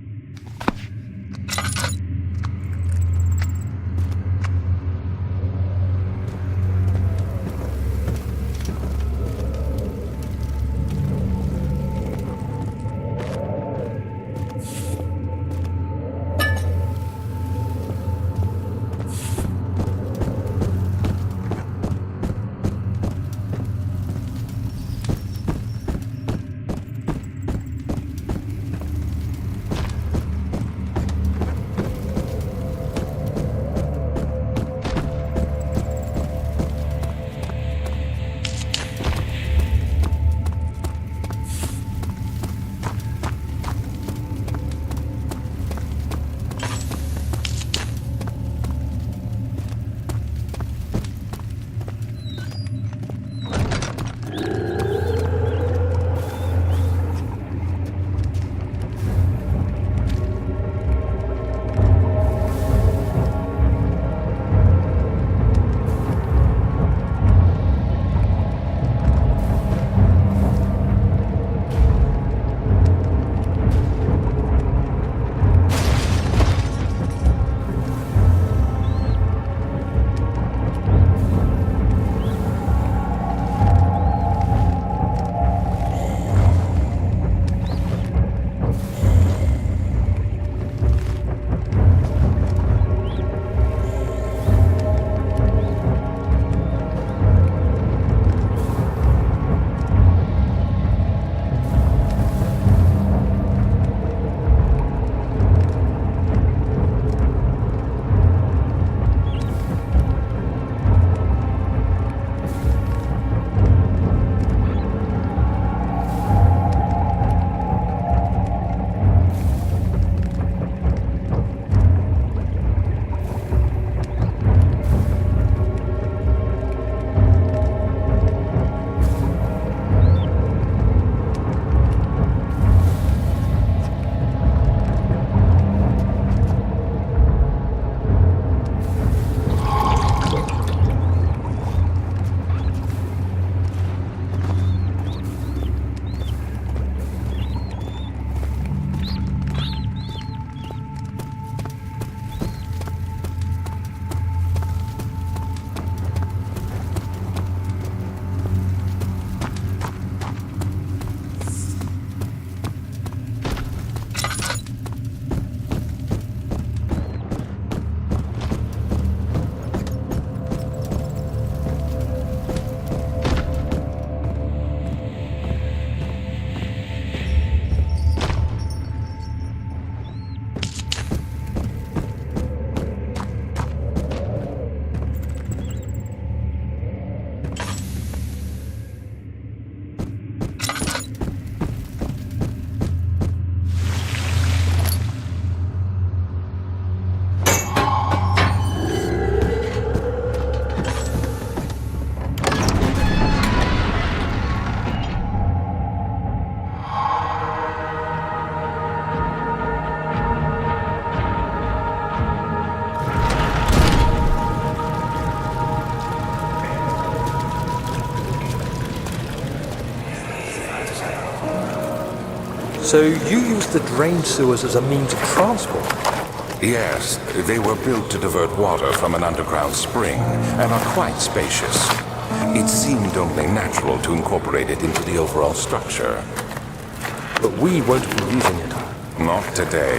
So you used the drain sewers as a means of transport? Yes, they were built to divert water from an underground spring and are quite spacious. It seemed only natural to incorporate it into the overall structure. But we won't be using it. Not today.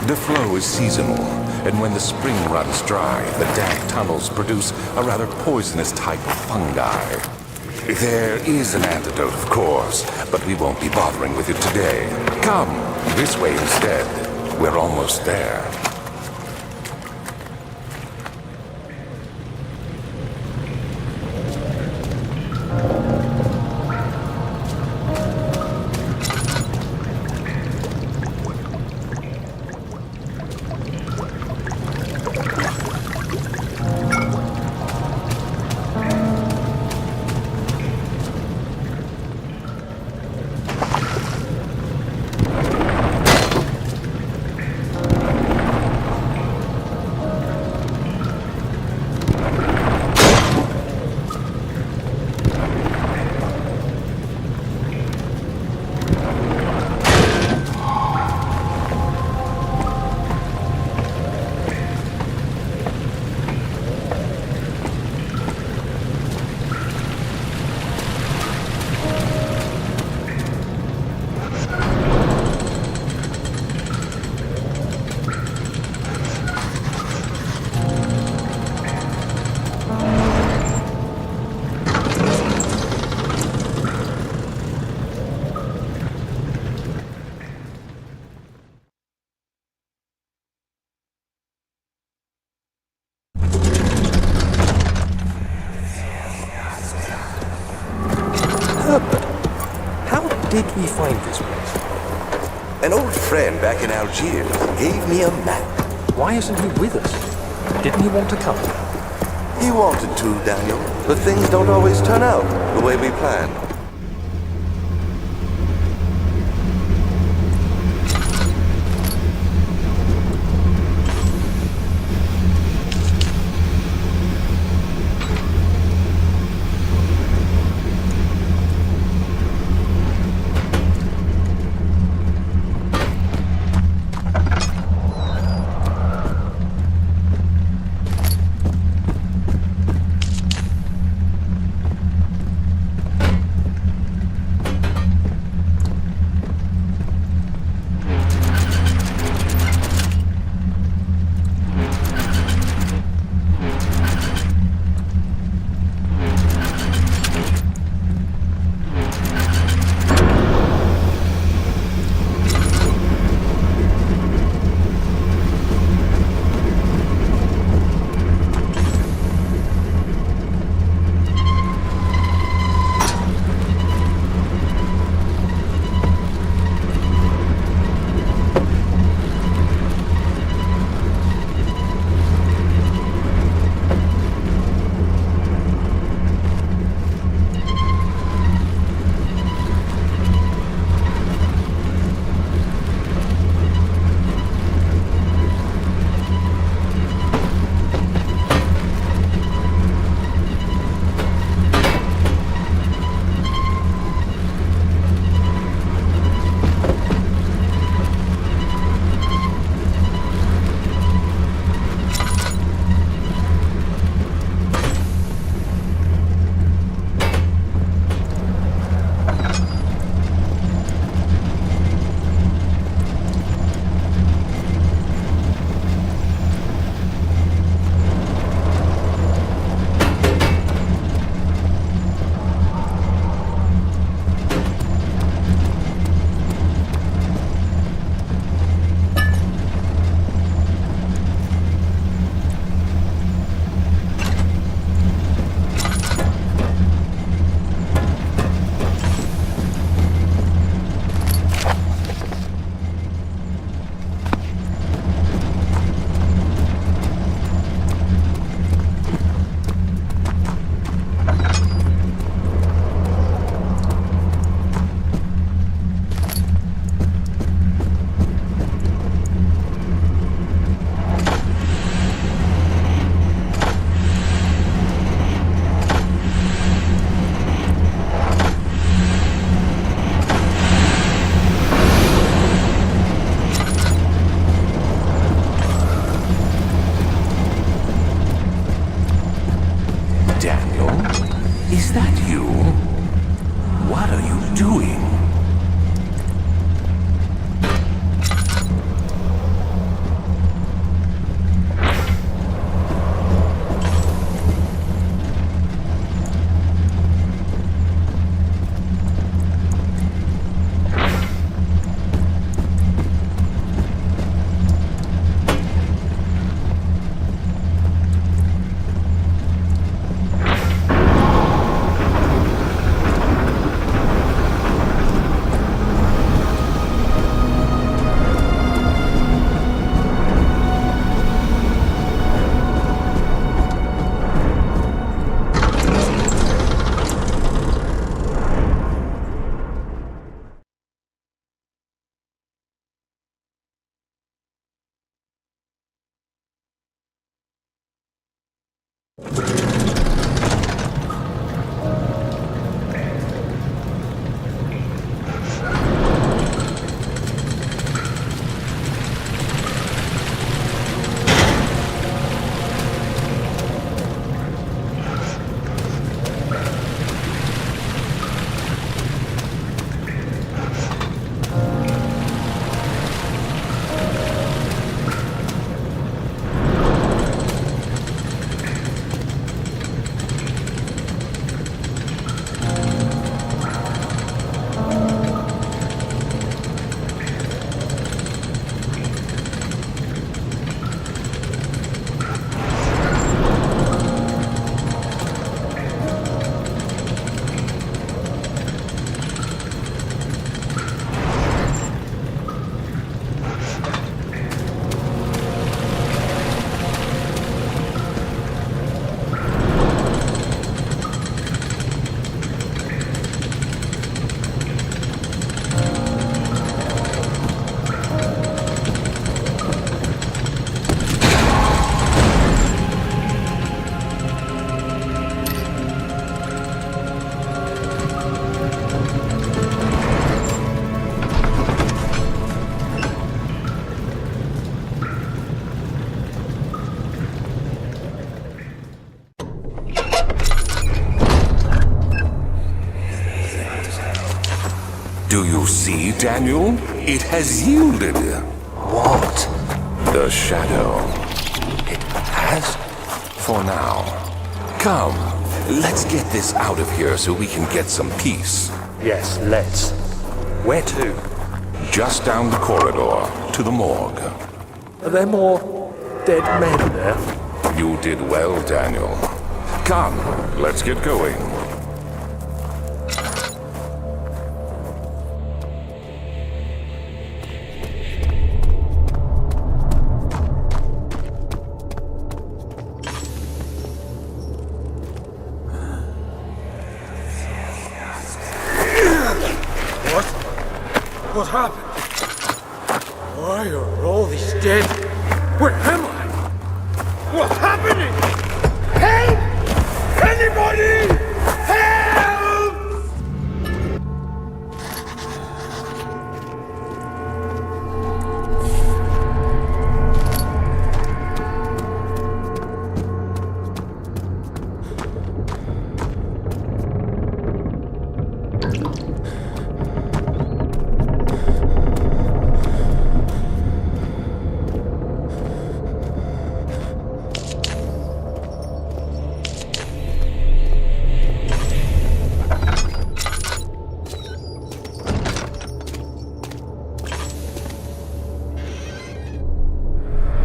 The flow is seasonal, and when the spring runs dry, the damp tunnels produce a rather poisonous type of fungi. There is an antidote, of course, but we won't be bothering with it today. Come, this way instead. We're almost there. Did we find this place? An old friend back in Algiers gave me a map. Why isn't he with us? Didn't he want to come? He wanted to, Daniel, but things don't always turn out the way we planned. Do you see, Daniel? It has yielded. What? The shadow. It has? For now. Come, let's get this out of here so we can get some peace. Yes, let's. Where to? Just down the corridor, to the morgue. Are there more dead men there? You did well, Daniel. Come, let's get going. What happened? Why are all these dead? Where am I? What's happening? Help! Anybody! Help!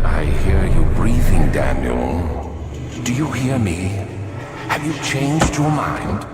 I hear you breathing, Daniel. Do you hear me? Have you changed your mind?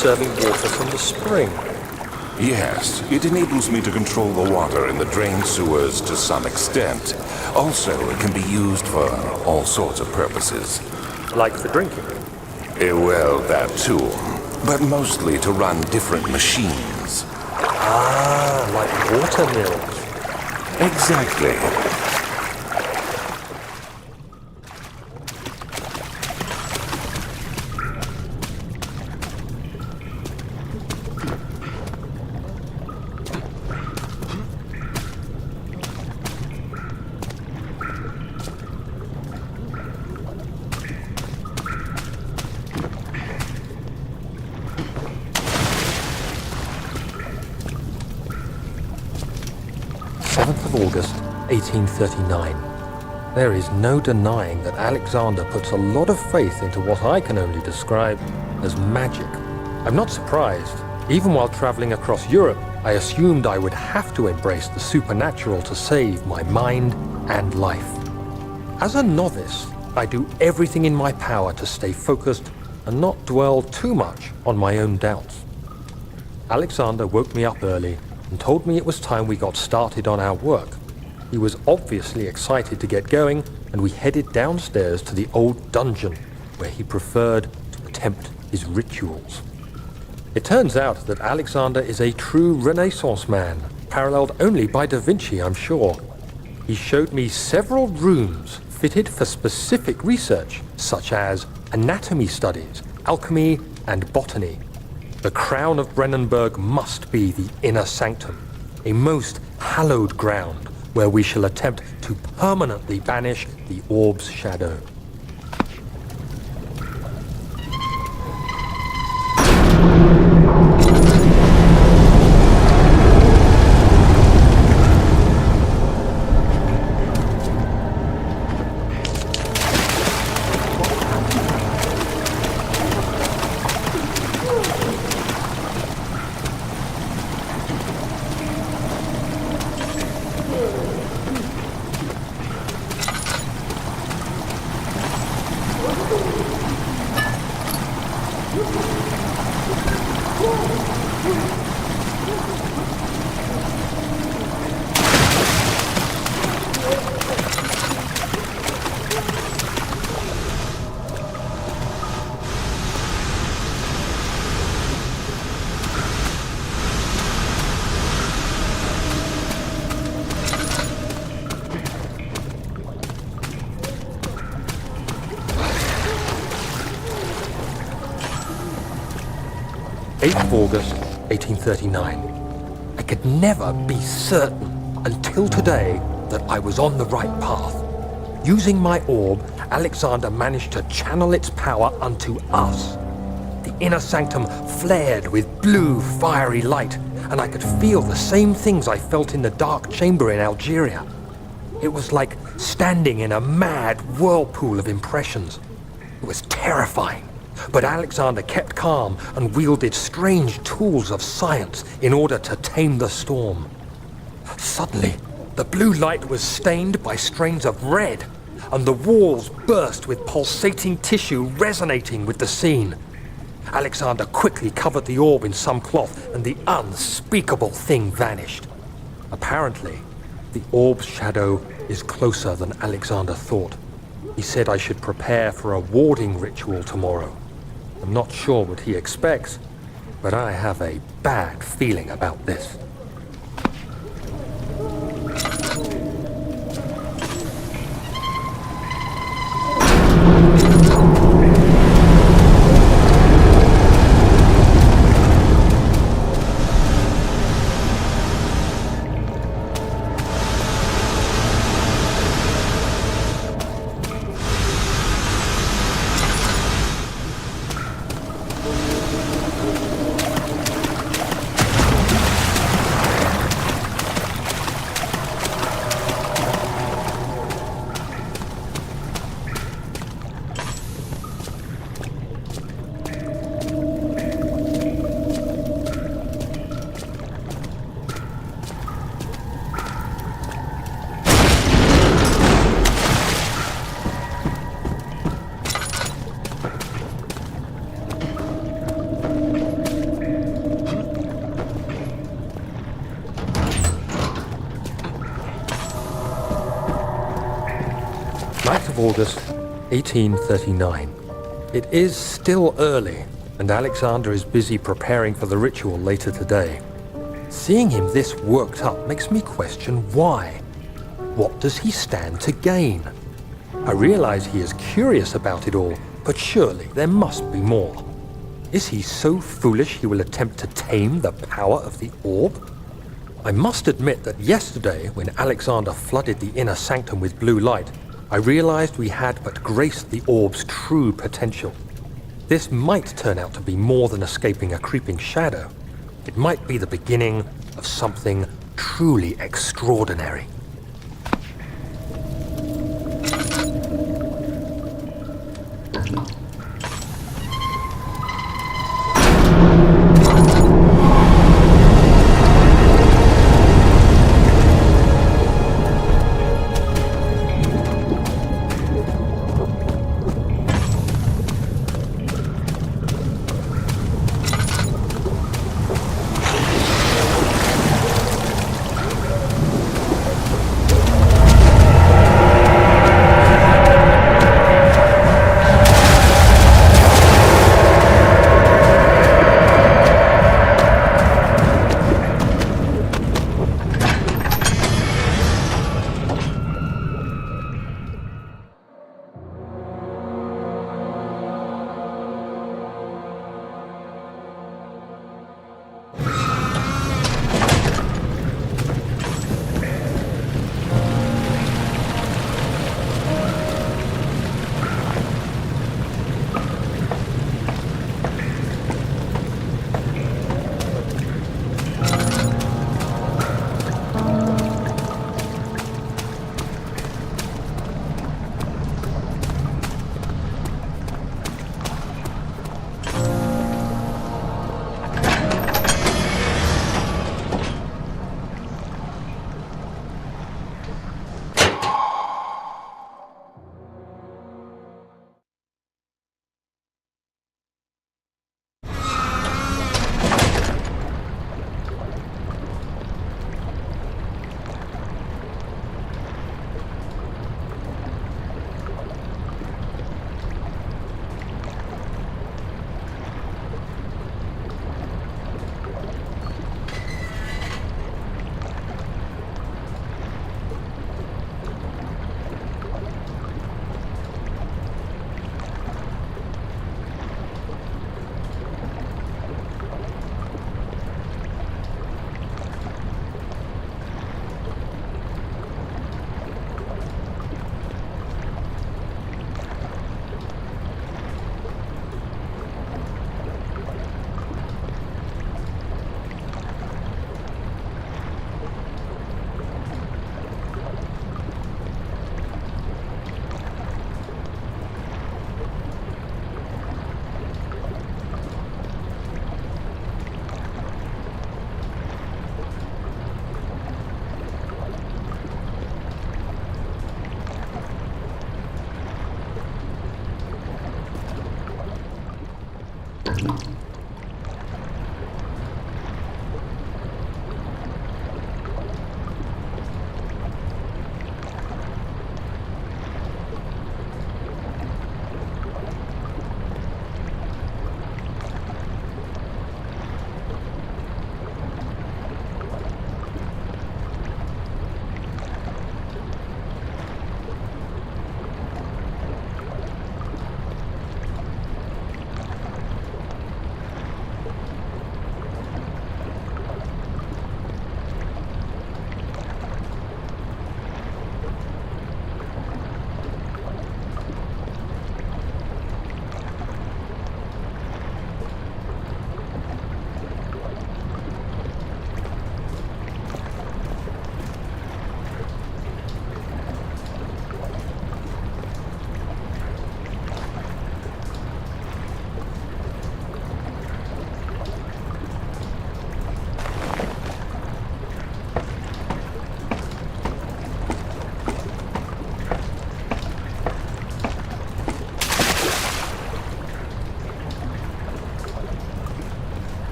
conserving water from the spring. Yes, it enables me to control the water in the drain sewers to some extent. Also, it can be used for all sorts of purposes. Like for drinking. Well, that too. But mostly to run different machines. Ah, like water mills. Exactly. 7th of August, 1839. There is no denying that Alexander puts a lot of faith into what I can only describe as magic. I'm not surprised. Even while traveling across Europe, I assumed I would have to embrace the supernatural to save my mind and life. As a novice, I do everything in my power to stay focused and not dwell too much on my own doubts. Alexander woke me up early and told me it was time we got started on our work. He was obviously excited to get going, and we headed downstairs to the old dungeon, where he preferred to attempt his rituals. It turns out that Alexander is a true Renaissance man, paralleled only by Da Vinci, I'm sure. He showed me several rooms fitted for specific research, such as anatomy studies, alchemy, and botany. The crown of Brennenburg must be the inner sanctum, a most hallowed ground where we shall attempt to permanently banish the orb's shadow. August 1839. I could never be certain until today that I was on the right path. Using my orb, Alexander managed to channel its power unto us. The inner sanctum flared with blue, fiery light, and I could feel the same things I felt in the dark chamber in Algeria. It was like standing in a mad whirlpool of impressions. It was terrifying. But Alexander kept calm and wielded strange tools of science in order to tame the storm. Suddenly, the blue light was stained by strains of red, and the walls burst with pulsating tissue resonating with the scene. Alexander quickly covered the orb in some cloth, and the unspeakable thing vanished. Apparently, the orb's shadow is closer than Alexander thought. He said I should prepare for a warding ritual tomorrow. I'm not sure what he expects, but I have a bad feeling about this. August, 1839. It is still early, and Alexander is busy preparing for the ritual later today. Seeing him this worked up makes me question why. What does he stand to gain? I realize he is curious about it all, but surely there must be more. Is he so foolish he will attempt to tame the power of the orb? I must admit that yesterday, when Alexander flooded the inner sanctum with blue light, I realized we had but graced the orb's true potential. This might turn out to be more than escaping a creeping shadow. It might be the beginning of something truly extraordinary.